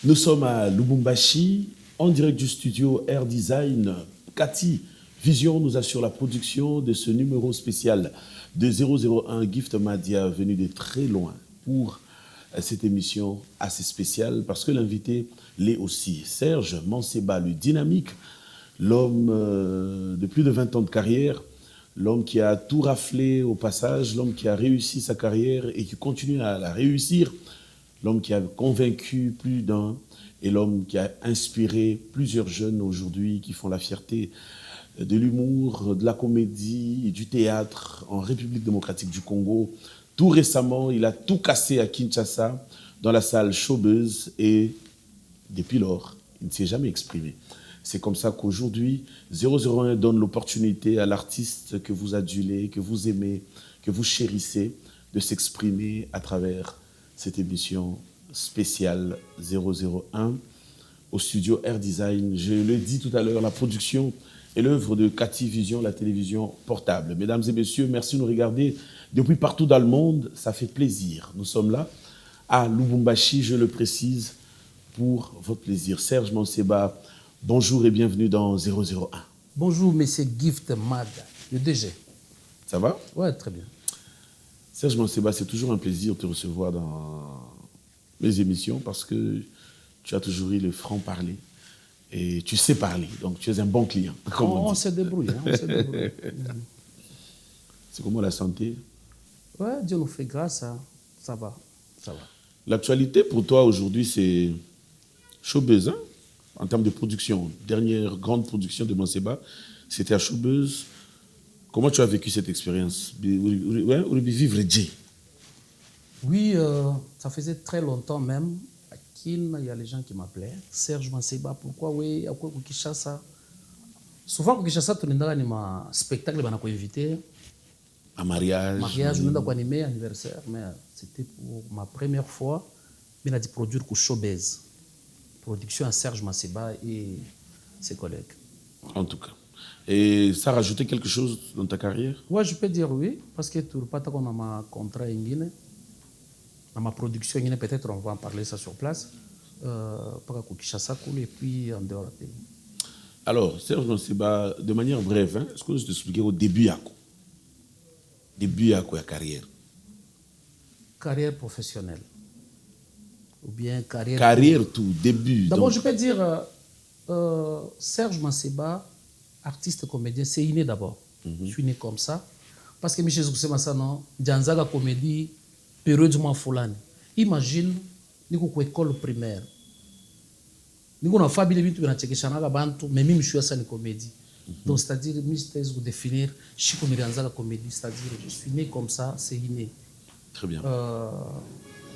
Nous sommes à Lubumbashi, en direct du studio Air Design. Cathy Vision nous assure la production de ce numéro spécial de 001 Gift Madia, venu de très loin pour cette émission assez spéciale, parce que l'invité l'est aussi. Serge Manseba, le dynamique, l'homme de plus de 20 ans de carrière, l'homme qui a tout raflé au passage, l'homme qui a réussi sa carrière et qui continue à la réussir, l'homme qui a convaincu plus d'un et l'homme qui a inspiré plusieurs jeunes aujourd'hui qui font la fierté de l'humour, de la comédie et du théâtre en République démocratique du Congo. Tout récemment, il a tout cassé à Kinshasa, dans la salle Showbuzz, et depuis lors, il ne s'est jamais exprimé. C'est comme ça qu'aujourd'hui, 001 donne l'opportunité à l'artiste que vous adulez, que vous aimez, que vous chérissez, de s'exprimer à travers cette émission spéciale 001 au studio Air Design. Je le dis tout à l'heure, la production est l'œuvre de Cathy Vision, la télévision portable. Mesdames et messieurs, merci de nous regarder depuis partout dans le monde. Ça fait plaisir. Nous sommes là à Lubumbashi, je le précise, pour votre plaisir. Serge Manseba, bonjour et bienvenue dans 001. Bonjour, monsieur Gift Mad, le DG. Ça va? Ouais, très bien. Serge Manseba, c'est toujours un plaisir de te recevoir dans mes émissions parce que tu as toujours eu le franc-parler et tu sais parler. Donc, tu es un bon client. On se débrouille. On se débrouille. C'est comment la santé? Ouais, Dieu nous fait grâce. Hein. Ça va. Ça va. L'actualité pour toi aujourd'hui, c'est Showbuzz, hein, en termes de production. Dernière grande production de Manseba, c'était à Showbuzz. Comment tu as vécu cette expérience? Vivre J. Oui, ça faisait très longtemps même. À Kin, il y a les gens qui m'appelaient. Serge Manseba, pourquoi oui? À quoi Kinshasa? Souvent, au Kinshasa, tu n'as pas un spectacle, tu invité. Un mariage. Mariage, on a animé anniversaire, mais c'était pour ma première fois. Mais on a dit produire pour Showbuzz. Production à Serge Manseba et ses collègues. En tout cas. Et ça a rajouté quelque chose dans ta carrière? Oui, je peux dire oui, parce que tu pas qu'on a ma contrat en Guinée, dans ma production en Guinée, peut-être on va en parler ça sur place, pour Kinshasa et puis en dehors du pays. Alors, Serge Manseba, de manière brève, hein, est-ce que je t'expliquer au début à quoi? Début à quoi la carrière? Carrière professionnelle. Ou bien carrière... Carrière tout, début. D'abord, donc... je peux dire, Serge Manseba, artiste comédien, c'est inné d'abord. Je suis né comme ça. Parce que Michel Zoussé Massano, Djanzaga comédie, période du Fulani. Imagine, nous avons une école primaire. Nous avons une famille qui a bantu, mais même je suis une comédie. Donc, c'est-à-dire, je vais définir, je suis une comédie, c'est-à-dire, je suis né comme ça, c'est inné. Très bien.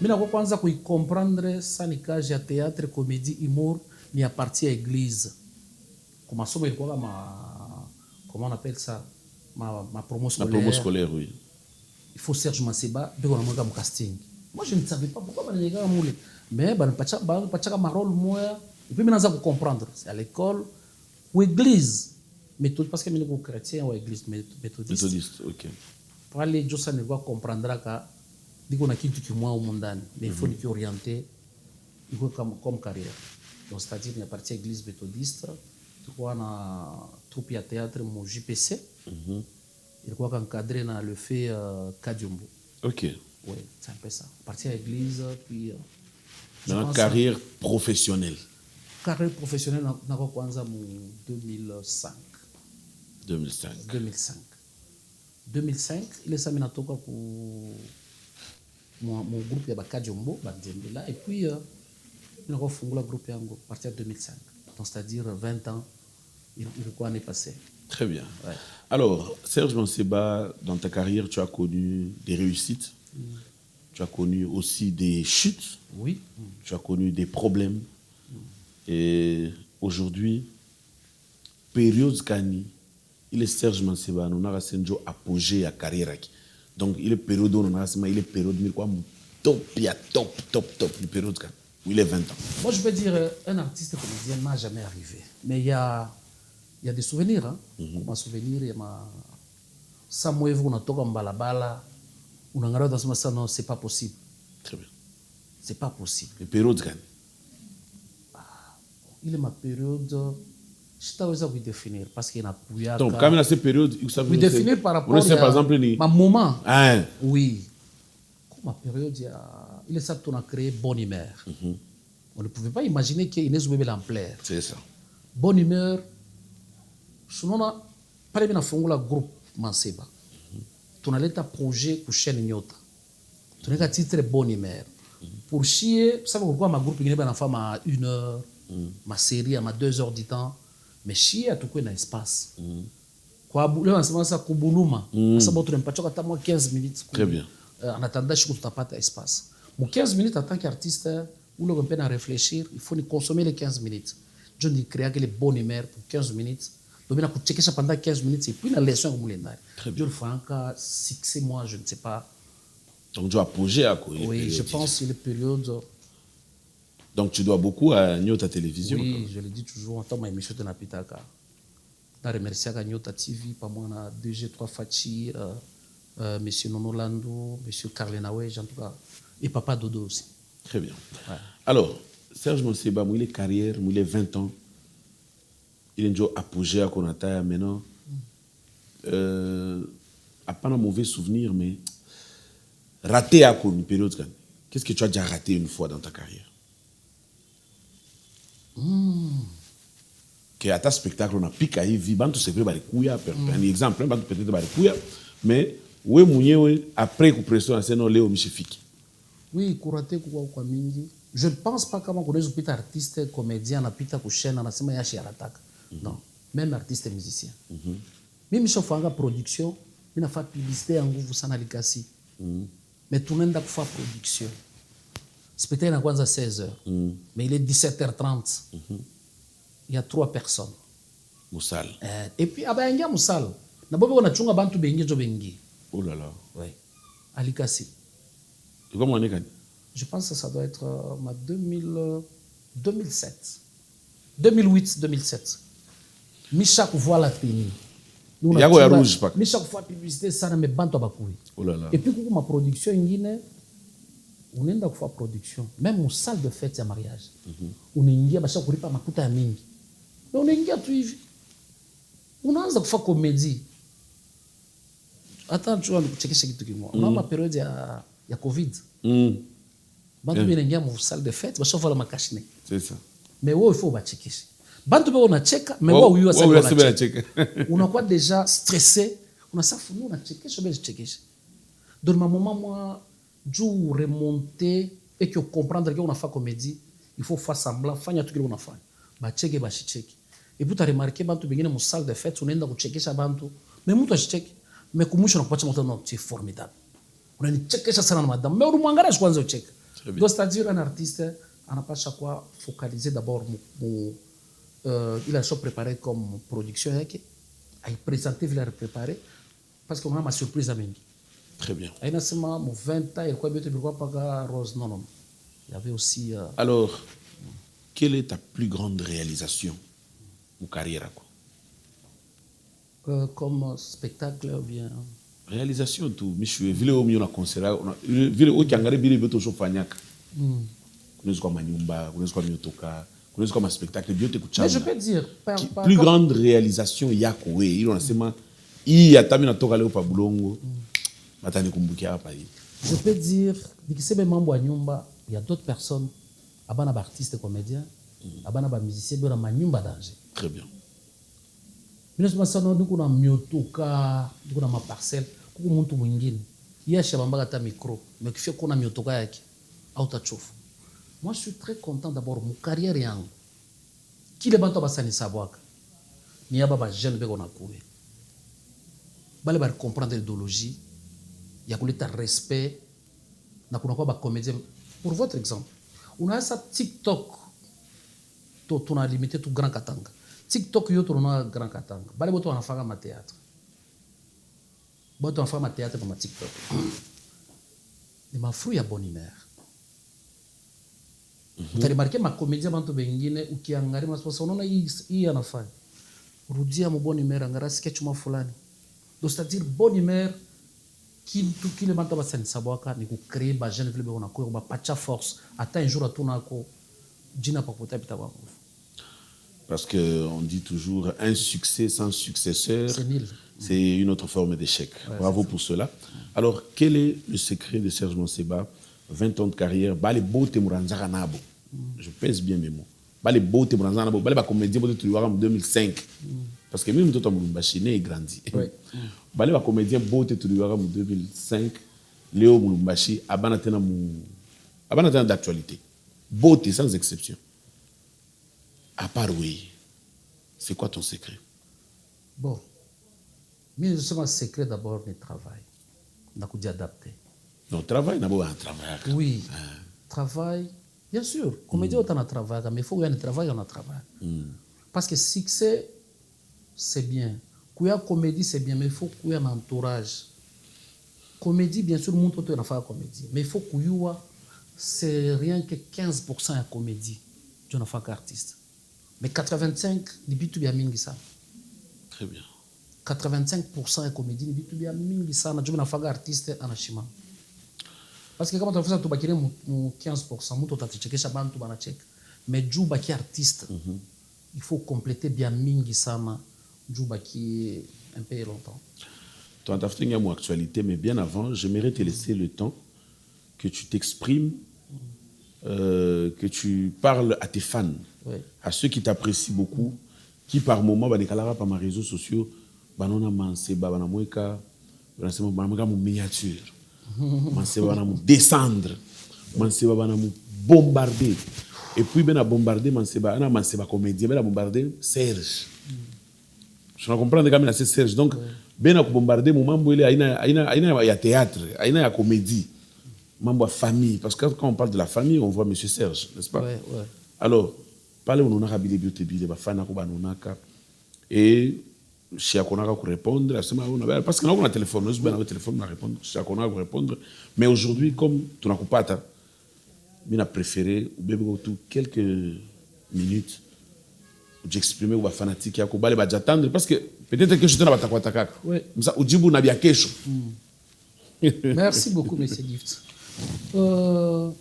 Mais je pense qu'il comprendre ça, c'est théâtre, comédie, humour, mais à partir de l'église. Comment on appelle ça? Ma promo scolaire. La promo scolaire, oui. Il faut Serge Manseba, de mon casting. Moi, je ne savais pas pourquoi je n'ai moulé. Mais je n'ai ma rôle, moi. Et puis maintenant, je comprendre. C'est à l'école ou église. Méthode, parce que je suis chrétien ou église méthodiste. Méthodiste, ok. Pour aller, je ne vais comprendre que on a quitté que moi au monde. Mais il faut nous orienter comme carrière. Donc, c'est-à-dire, il y a partie église méthodiste. On a troupe à théâtre mon JPC. Il faut encadrer dans le fait Kadiumbo. Ok. Oui, c'est un peu ça. Partir à l'église, puis. Dans la carrière professionnelle. Carrière professionnelle, dans le 2005. 2005. 2005. 2005, il est samedi pour mon groupe de Kadiumbo, et puis il a refondé le groupe à partir de 2005. Donc, c'est-à-dire 20 ans, il quoi est passé. Très bien. Ouais. Alors, Serge Manseba, dans ta carrière, tu as connu des réussites, tu as connu aussi des chutes, oui. Tu as connu des problèmes. Et aujourd'hui, période Kani, il est Serge Manseba, nous avons un apogée à carrière. Donc, il est période où nous avons il est période top, une période où il est 20 ans. Moi, je peux dire, un artiste comédien n'a jamais arrivé. Mais il y a des souvenirs. Hein. Ma souvenir, il y a ma... Ça, moi, on a toqué en balabala. On a regardé dans ce non, c'est pas possible. Très bien. C'est pas possible. Les périodes gagnent. ile ma période sitaweza kuidéfinir parce que inakuyaka. Donc quand même dans cette période, vous savez kuidéfinir par rapport à par exemple ma moment. Hein. Oui. Comme ma période il est ça qu'on a créé Bonne Humeur. On ne pouvait pas imaginer qu'il y ait l'ampleur. C'est ça. Bonne Humeur. Sinon pale bina fungula groupe Manseba. Tunaleta projet ku chaîne Nyota. Tunaweka titre Bonne Humeur. Pour chier, ça va pourquoi ma groupe il na femme à 1 heure, ma série à 2 heures du temps, mais chier à tout quoi na espace. Quoi boule en ce moment ça kubuluma, ça va tu pas choka moi 15 minutes. Très bien. En attendant je ne pas espace. Mon 15 minutes en tant qu'artiste, ou le peine à réfléchir, il faut consommer les 15 minutes. Je dis créer les bonnes humeurs pour 15 minutes. Donc, il faut checker ça pendant 15 minutes et puis la leçon comme les je le fais encore 6 mois, je ne sais pas. Donc, tu dois apogée à quoi? Oui, je pense que les périodes. Donc, tu dois beaucoup à Nyota Télévision. Oui, je le dis toujours en tant que émission de Napitaka. Je remercie à Nyota TV, pas moi, na DG3 Fachi, M. Nono Lando, M. Carlenawej, en tout cas, et Papa Dodo aussi. Très bien. Ouais. Alors, Serge Monseba, il est carrière, il est 20 ans. Il est déjà apogée à Konata maintenant. À pas un mauvais souvenir, mais raté à quoi une période. Qu'est-ce que tu as déjà raté une fois dans ta carrière? Que à ta spectacle, on a piqué à Yves, Bantu c'est vrai, un exemple, peut-être Barikouya, mais oui, mounié, après qu'on pression à scène, Léo Michifiki. Oui, kuraté kwa mingi. Je ne pense pas comment on est artiste, comédien, na pita kushena, na sema yashi arataka. Non, même artiste et musicien. Mimi shofanga production, mina fa publicité en nguvu sana likasi. Mais tunaenda kufa production. Spectacle na kwanza 16h. Mais il est 17h30. Il y a 3 personnes. Moussal. Et puis abayangia musal. Na bobe on a chunga bantu bengi jo bengi. Oh là là. Oui. Alikasi. Comment on est? Je pense que ça doit être 2007. 2008-2007. Micha voit la télé. Yako ya rouge pas. Micha voit publicité sana me bantu abakoui. Oh là là. Et puis pour ma production ingine on enda kufa production même en salle de fête ya mariage. On ingia basha kulipa makuta ya mingi. Mais on ingia tu hivi. Unaanza kufa comédie. Attends tu vas kuchekesha kitu kimoja. Unaona periode ya Covid. Bantu benengia mu salle de fête basha vola makashine. C'est ça. Mais il faut bachekesha. Bantu be unacheka mais wewe huyo sasa unacheka. Unakuwa déjà stressé, unasafu nous unachekesha basi chekesha. Donc ma moment moi juu remonter et que comprendre que on a fait comédie, il faut faire semblant fanya tout que on a fait. Bacheke bachicheki. Et puis tu as remarqué bantu bengine mu salle de fête unaenda kuchekesha bantu, mais mtu acheki, mais kumusha nakuacha mtu non c'est formidable. Unanichekesha sana na madame, mais unamwangalia kwanza ucheke. Donc c'est-à-dire un artiste anapasha quoi focaliser d'abord il a déjà préparé comme production yake, a présenté il a préparé parce qu'on a ma surprise à mingi. Très bien. Il y a 20 ans, il y a Rose. Non. Il y avait aussi. Alors, quelle est ta plus grande réalisation ou carrière? Comme spectacle ou bien. Réalisation tout. Mais je suis venu au milieu de concert. Vile au Kangare bile beto chofanyaka. Kunaweza kwa manyumba, kunaweza kwa miotoka, kunaweza kwa spectacle biote kuchanga. Mais je peux dire plus grande réalisation yako we. Il unasema hii atami natoka leo pa Bulongo. Matani kumbukia hapa hii. Je peux dire dikisebe mambo ya nyumba, il y a d'autres personnes abana ba artistes comédiens, abana ba musiciens bora manyumba danger. Très bien. Mimi nasema sana ndugu na miotoka, ndugu na maparcelle, kuko mtu mwingine. Yeye shabamba hata micro, mais kifia kuna miotoka yake au tachofu. Moi je suis très content d'abord mon carrière yangu. Kile bantu basani sabwaka. Ni aba ba jeune beko na kuwe. Bale ba comprendre l'idéologie. Il y a kuleta respect na kuna kwa ba comédien. Pour votre exemple, on a ça TikTok. On a limité tout Grand Katanga. TikTok yo on a Grand Katanga. Bale boto wanafanya ma théâtre. Boto wanafanya ma théâtre kwa TikTok. Ni mafru ya Bonne Humeur. Tu as remarqué ma comédien bantu bengine ukiangalia masposa unaona hii anafanya. Rudia mo Bonne Humeur angara sketch ma fulani. Donc c'est-à-dire Bonne Humeur kitu kile bantu basani sabwaka ni ku créer ba jeune vile on a ko ba pacha force ata un jour atuna ko jina pa kota pita ba. Parce qu'on dit toujours un succès sans successeur, C'est nul. c'est une autre forme d'échec. Ouais, Bravo pour cela. Alors, quel est le secret de Serge Manseba? 20 ans de carrière, bale bote muranzaka nabo. Je pèse bien mes mots. Bale bote muranzaka nabo, bale ba comédien bote tuliwaka en 2005. Parce que même mtoto mulumbashi né grandi. Ouais. Bale ba comédien bote tuliwaka en 2005. Léo Mulumbashi abana tena d'actualité. Bote sans exception. À part oui, c'est quoi ton secret? Bon, mais c'est un secret d'abord le travail. On a dû adapter. Donc, travail, d'abord, un travail. Oui, travail, bien sûr. Comédien, on a travail, mais il faut qu'il y ait un travail, on a travail. Parce que succès, c'est bien. Qu'il y a comédie, c'est bien, mais il faut qu'il y ait un entourage. Comédie, bien sûr, monde peut faire comédie. Mais il faut qu'il y ait, c'est rien que 15% de comédie. Tu n'as pas qu'artiste. Mais 85%, depuis tout bien mingi ça. Très bien. 85% de comédie, depuis tout bien mingi ça. Tu n'as pas qu'artiste en achima. Parce que quand tu fais ça, tu vas 15%, tu vas checker ça, tu vas checker. Mais tu vas artiste. Il faut compléter bien mingi ça, tu vas un peu longtemps. Tu as fait une actualité, mais bien avant, j'aimerais te laisser le temps que tu t'exprimes, que tu parles à tes fans, à ceux qui t'apprécient beaucoup, qui par moment, par mes réseaux sociaux, banana manseba, banana moeka, banana miniature, manseba banana descendre, manseba banana bombarder, et puis ben a bombarder manseba comédien, ben a bombarder Serge. Je comprends que quand c'est Serge, donc ben a bombarder mon mambo il y a théâtre, il y a comédie. Membre famille, parce que quand on parle de la famille, on voit Monsieur Serge, n'est-ce pas? Ouais. Alors, parlez au nonaka bilebile, bafana ko banonaka et chez Akonaka pour répondre, parce que nous on a téléphone, nous on a téléphone à répondre, chez Akonaka pour répondre. Mais aujourd'hui, comme tu n'as pas ta, je préféré ou tout quelques minutes j'exprimer ou fanatique ya ko bale ba j'attendre parce que peut-être que je te na batakwataka. Oui. Ça ujibu na bia kesho. Merci beaucoup, monsieur Gift.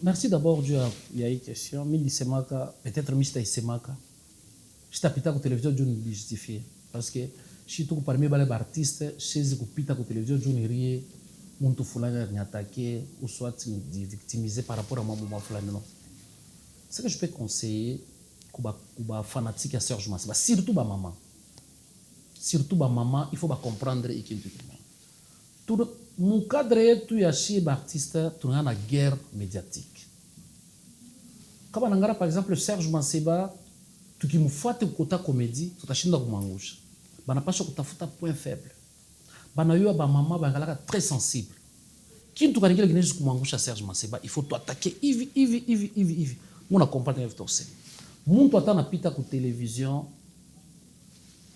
Merci d'abord, il y a une question. Peut-être Mr. Isemaka. Je t'ai pita la télévision, je ne justifié. Parce que je suis parmi les artistes, je suis pita la télévision, je ne rie, mon fulani ni attaqué ou soit victimisé par rapport à mon moment fulani. Ce que je peux conseiller, aux fanatiques à Serge Manseba, surtout ma maman. Surtout ma maman, il faut comprendre et qu'il tout mon cadre tu yachi artiste tu na guerre médiatique kama nangara par exemple Serge Manseba tukimufuata kota comédie tutashinda kumangusha banapasha kutafuta point faible banayoa ba mama bangalaka très sensible kintu kaningile kinezi kumangusha Serge Manseba il faut tu attaquer hivi mona comprendre hivi torse muntu atanapita ku télévision.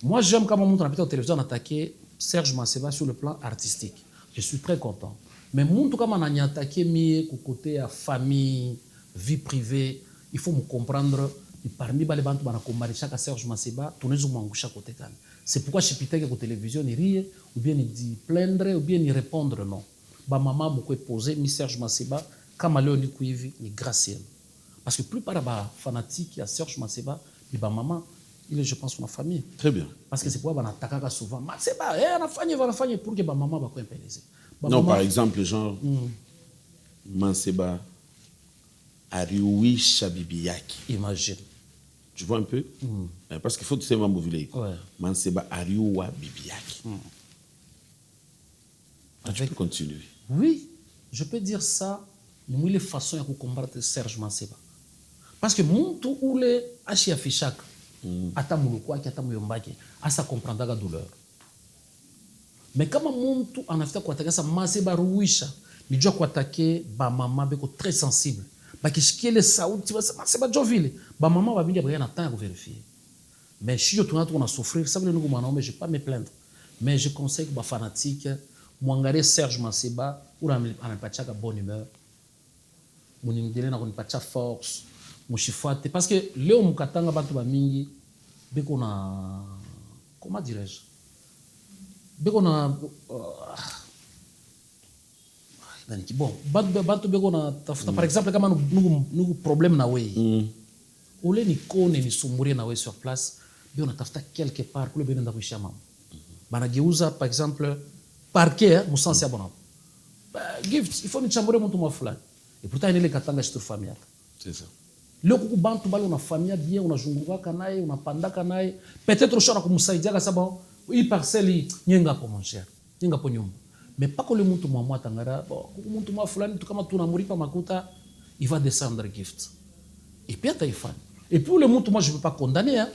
Moi j'aime quand mon muntu anapita ku télévision attaquer Serge Manseba sur le plan artistique. Je suis très content. Mais mon tout cas, on a attaqué côté famille, vie privée. Il faut me comprendre. Et parmi les gens qui ont chaque Serge Manseba, tout le monde est côté. C'est pourquoi je suis à la télévision, il rit, ou bien il dit plaindre, ou bien il répondre non. Ba maman m'a posé, mi Serge Manseba, comme à l'éon il gracieux. Parce que plus par les fanatiques à Serge Manseba, ba maman, il est, je pense, ma famille. Très bien. Parce que c'est pourquoi on attaque souvent. C'est pas, on a fait pour que ma maman va pénaliser. Non, par exemple, genre, Manseba Ariwi Shabibiaki. Imagine. Tu vois un peu? Parce qu'il faut que tu sais m'embouviler. Ouais. Manseba Ariwa Bibiaki. Tu peux continuer. Oui, je peux dire ça. Mais il y a façon de combattre Serge Manseba. Parce que mon tout ou les achis affichak. Atamulukwa qui atamuyombaki asa comprendre la douleur mais kama muntu anafuta kuataka sa Manseba ruisha nijua kuatake ba mama beko très sensible bakishikie le sauti basa Manseba jovile ba mama ba bingi ba na temps à vérifier mais si je tourne on a souffrir ça veut dire que moi je vais pas me plaindre mais je conseille que ba fanatique muangalie Serge Manseba ou anapachaka bonne humeur munimdele na kunipacha force mushifate parce que leo mukatanga bantu ba mingi beko na comment dirais-je beko na bon bantu beko na tafuta par exemple kama nous problème na we ole nikone nisumburie na wewe sur place bio natafuta quelque part kule bena ndakuishia mama banageuza par exemple parquet musansi ya bona gift il faut nichambure mtu mwa fulani et pourtant ile katanga shitu familia c'est ça leo kuku bantu bali una familia bien unazunguka naye unapandaka naye peut-être ushara kumsaidia kwa sababu hii parcelle nyenga hapo mon cher nyenga hapo nyumba mais pas que le mtu mwa tangara kuku mtu mwa fulani tu kama tunamuripa makuta il va descendre gift et puis ataifanya et puis le mtu moi je peux pas condamner hein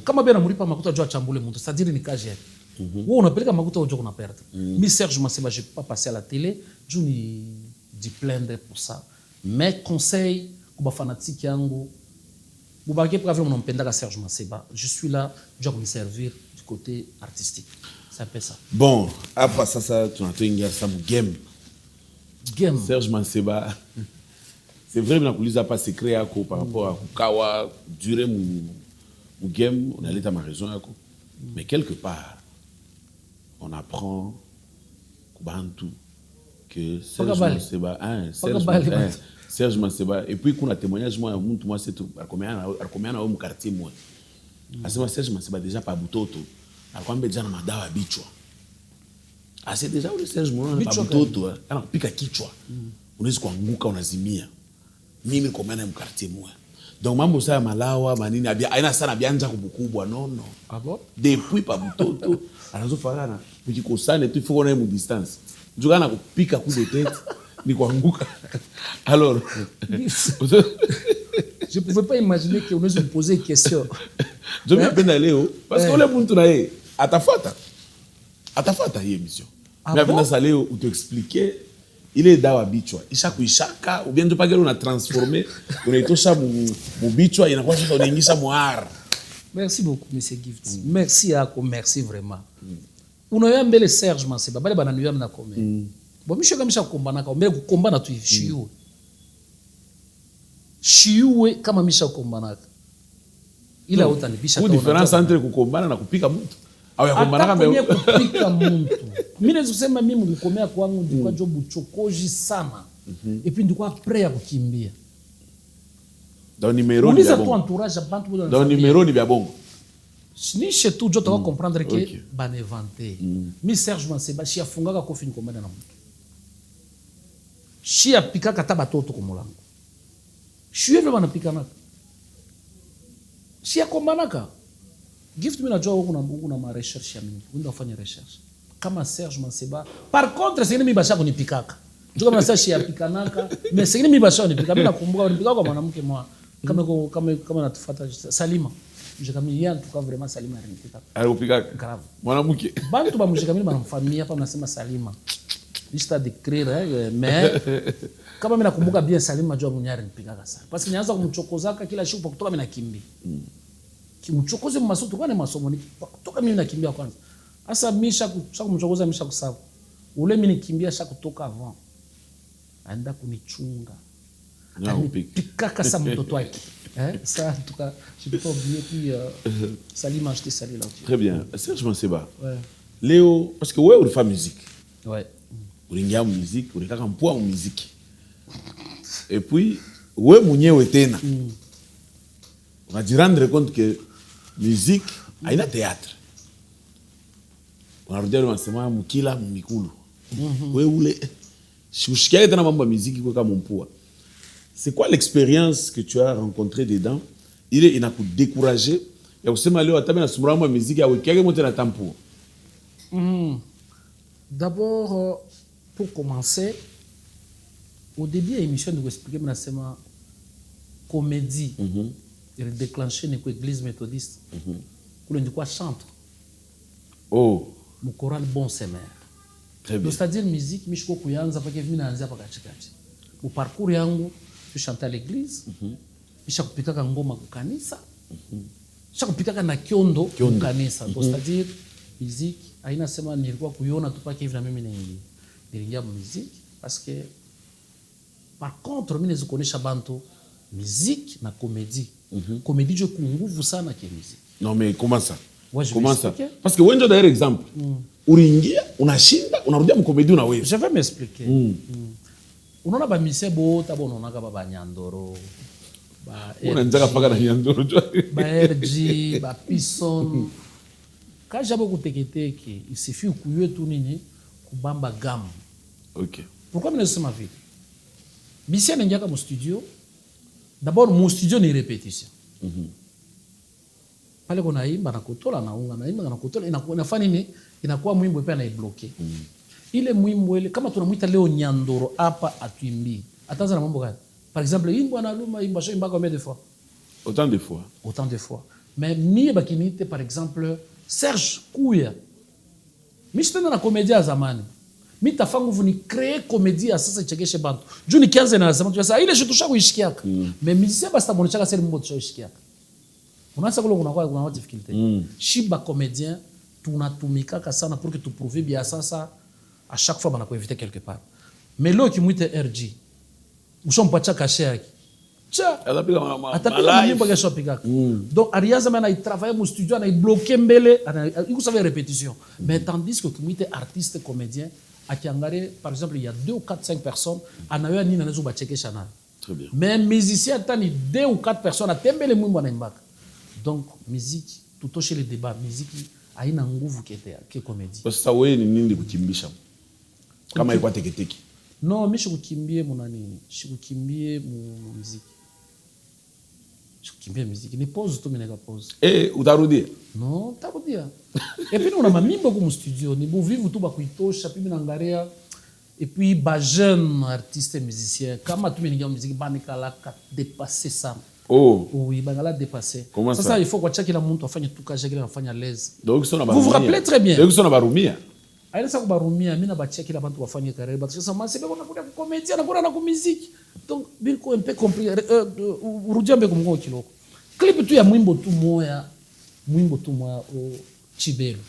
kama bien namuripa makuta jua chambule mtu c'est-à-dire ni kaje wewe unapeleka makuta unajua kuna perdre mi Serge Maseba je peux pas passer à la télé je ni di plaindre pour ça mais conseil kuba fanatique yangu bubaki pour vraiment nampendaka Serge Maseba je suis là je dois me servir du côté artistique c'est un peu ça bon hapa sasa tunatenga sababu game Serge Maseba c'est vrai nakuuliza pas secret yako par rapport à kukawa durer mu game on allait ma raison yako mais quelque part on apprend kubantu que Serge Maseba et puis kuna témoignage moi mtu moi c'est combien na au quartier moi asema Serge Maseba déjà pas butoto alikwambia jana madawa bichwa c'est déjà le Serge moi pas butoto anapika kichwa unaweza kuanguka unazimia mimi combien na quartier moi donc mambo ça malawa manini aina sana bianja kubukubwa non ah bon depuis pas butoto anazofana ukikosana tu il faut qu'on ait une distance jugana kupika coup de tête ni kuanguka alors je pouvais pas imaginer que on nous poser une question je me peine leo parce que le muntu na yeye atafata hii émission mais pendant ça leo ou t'expliquer il est dawa bichwa ishaka ou bien tu pas que on a transformé on est tosha mu bichwa inakuwa sasa unaingisha muara. Merci beaucoup monsieur Gift merci yako merci vraiment unayoya mbele Serge Maseba bale bananuya mna kome bon misho kamisha kukombanaka mbele kukombana tu shiwe kama misha kukombanaka ila utanibisha kwa difference entre kukombana na kupika mtu au ya kukombanaka mbele kupika mtu mimi naweza kusema mimi mlikomea kwangu ndikwa jo buchokoji sana et puis ndikwa prêt ya kukimbia dans numéro ni bongo entourage bantu dans numéro ni bongo ni chez tout je dois comprendre que ban inventé mi Serge Maseba shi afungaka kofi ni kombana na mtu shi apikaka tabatoto ko mulango shi yeve bana pikana shi akombanaka Gift mimi najua huko na ma recherche ya mingi ndio afanya recherche kama Serge Maseba par contre c'est mimi basha kunipikaka ndio kama sasa shi apikanaka mais c'est mimi basha kunipika mimi nakumbuka kunipika kwa mwanamke mwa kama natufuata Salima mjikamili en tout cas vraiment Salima alinipika alipika grave mwanamke bantu ba mjikamili bana familia hapa mnasema Salima lista d'écrire mais kama mimi nakumbuka bien Salima jua mnyari nipika sana parce que nianza kumchokozaka kila siku kutoka mimi nakimbia kimchokoze mmasomo kwa masomo ni kutoka mimi nakimbia kwanza sasa misha kumchokoza misha kusahau ule mimi nikimbia sha kutoka avant aenda kunichunga pika kasa mtoto wake ça en tout cas je peux pas oublier puis Salima je te salue là très bien Serge Maseba Léo parce que ouais on fait musique ouais ulingia musique ulikaka mpoa musique et puis ouais mwenyewe tena on va se rendre compte que musique haina théâtre unarudia unasema mkila mikulu wewe ule ushikia tena mambo ya musique kwa kama mpoa. C'est quoi l'expérience que tu as rencontrée dedans ile inakudécourager ya kusema leo hata mimi nasumura mambo ya musique ya wekiage mote na tampo? D'abord pour commencer au début de l'émission nous expliquer nasema comédie il déclenché une église méthodiste kule ndikwa chantre mu choral bon semer très bien c'est-à-dire musique mishiko kuyanza pake mimi naanza paka katikati mu parcours yangu je chantais à l'église misha kupikaka ngoma ku kanisa misha kupikaka na kiondo ku kanisa c'est-à-dire musique haina sema nilikuwa kuiona tu pake hivi na mimi nilingia musique parce que par contre mimi nizikonesha bantu musique na comédie comédie je kunguvu sana ke musique. Non mais comment ça? Comment ça? Parce que wenjo d'ailleurs exemple uringia unashinda unarudia mu comédie na wewe. Je vais m'expliquer. Unaona ba mise bota bona unaga baba Nyandoro RG, ba Pison. Quand j'avais écouté il suffit de tout nini kubamba gamme. OK. Pourquoi je ma vie? Bisia n'enga mon studio. D'abord mon studio n'est répétition. Pale kuna imba na kutola na unga na imba na kutola inafanya nini? Inakuwa mwimbo pia na ibloke. Ile mwimbo ile kama tunamuita leo Nyandoro hapa atuimbi. Ataanza na mambo gani? Par exemple, imbo analuma imba sho imba combien de fois? Autant de fois. Autant de fois. Mais mie bakinite par exemple Serge Kouya. Mimi sitenda na komedia zamani. Mimi tafangu vuni créer comédie sasa ichekeshe bantu. Juu nikianza na zamani tunasema ile shit tushakuishikiaka. Mais musicien basta bonachaka sasa mbo tushakuishikiaka. Unaanza kule kuna difficulté. Shiba comédien tunatumikaka sana pour que tu prouver bien sasa à chaque fois bana ko éviter quelque part. Mais là qui muite RG. Ushompacha kashe yake. Atapiga mambo ya shopping. Donc Ariaza mana il travaille au studio, il bloqué mbele, il savait répétition. Mais tandis que comité artiste comédien à Kiangare par exemple il y a 2 ou 4 5 personnes anayo nini nazo ba checker channel. Très bien. Mais musicien tani 2 ou 4 personnes a tembele mwimbo na mbaka. Donc musique tout chez les débats musique haina nguvu ke comédie. Parce que ça wewe ni nini kukimbisha? Kama ilikuwa teketeki. Non, mais je kukimbie mon nani, je kukimbie mon musique. Je kukimbie musique. Ni pause tu meneka pause. Utarudia? Non, utarudia. Et puis on a mamimbo comme studio, ni bo vivre tout ba kuitosha puis minangaria. Et puis ba jeune artiste musicien, kama tu meneka musique banikala ka dépasser ça. Oh. Oui, bangala dépasser. Comment ça? Ça il faut quoi chaque la muntu afanye tout cas, chaque la afanye à l'aise. Donc ça vous vous rappelez très bien. Donc ça na barumia. Aina sa kubarumia mimi nabatia kila bantu wafanye carrière parce que ça m'a sebe kuna kuja comédien na kuna na musique donc biko un peu compliqué urudia mbeko mko kiloko clip tu ya mwimbo tu moya o Chibelo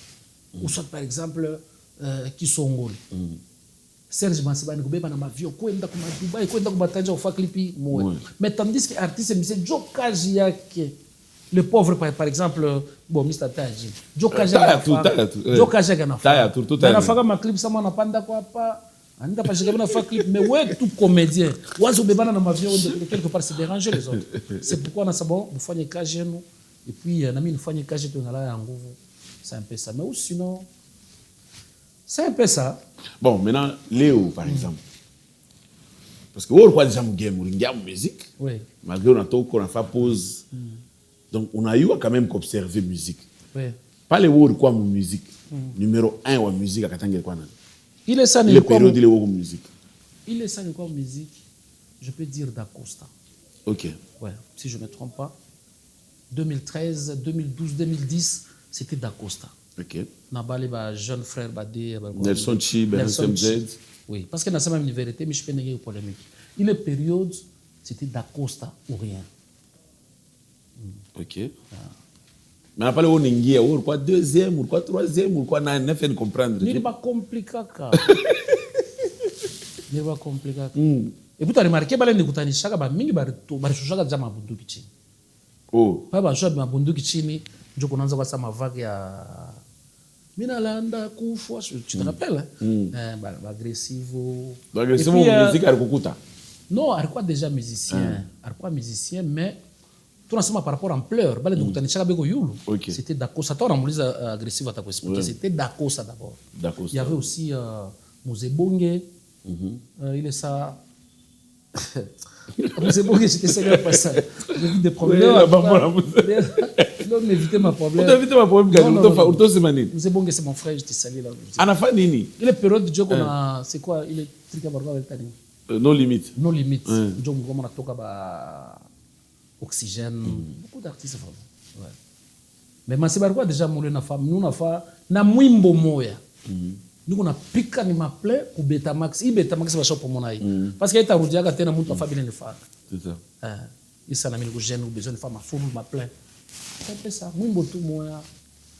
ou soit par exemple Kisongoli Serge Masibani kubeba na mavio kwenda kuma Dubai kwenda kubatanja ufa clip moya mais tandis que artiste monsieur Joe Kaji yake le pauvre par exemple bon Mr Taji Joe Kaji kana faga ma clip sama napanda kwa hapa anaenda pa shika na fa clip mais ouais tout comédien wazo bebana na mavio quelque part c'est déranger les autres c'est pourquoi on a ça bon vous faites kazi yenu et puis na mimi nifanye kazi tu ngala ya nguvu c'est un peu ça mais sinon c'est un peu ça. Bon maintenant Léo par exemple parce que on quoi déjà mu game uringia musique oui malgré on a tout qu'on a fait pause. Donc, on a eu quand même qu'observer musique. Oui. Pas les mots quoi musique. Numéro 1 ou musique à Katangé quoi. Il est ça le période il est où musique. Il est ça quoi musique. Je peux dire d'Acosta. OK. Ouais, si je ne me trompe pas. 2013, 2012, 2010, c'était d'Acosta. OK. Nabali ba jeune frère Badé Nelson Chib, Nelson Z. Oui, parce que dans même une vérité mais je peux néger polémique. Il est période c'était d'Acosta ou rien. OK. Mais on a pas le on ingia ou quoi deuxième ou quoi troisième ou quoi na fait comprendre. Il pas compliqué ka. Il pas compliqué. Et puis tu as remarqué bale ndikutanisha ba mingi bari shushaka za mabunduki chini. Oh. Pa ba shwa mabunduki chini ndio kunaanza kwa sama vague ya mina landa kufa tu te rappelles ba agressivo. Ba agressivo musique alikukuta. Non, alikuwa déjà musicien. Alikuwa musicien mais tunasema par rapport à ampleur bale ndikutanisha beko yulu. C'était Dakosa. Toi on a agressif à t'expliquer. C'était Dakosa d'abord. Il y avait aussi Muzebonge. Il est ça. Muzebonge j'étais sérieux pas ça. J'ai vu des problèmes. Non, éviter ma problème. On éviter ma problème quand on manine. Muzebonge c'est mon frère, j'étais salé là. Anafa nini? Il est période de qu'on a c'est quoi, il est truc à voir avec Tani. No limite. No limite. Donc comment on a toka ba Oxygène, beaucoup d'artistes vraiment. Ouais. Mais Masibarwa déjà moulé na femme, nous na fa na mwimbo moya. Nous on a pika ni maple ku Betamax, i Betamax ba shop pour mon aïe. Parce qu'il était rudiaga tena muntu fa bien le fa. C'est ça. Il s'en a mis le gêne ou besoin de faire ma foule maple. C'est ça, mwimbo tout moya.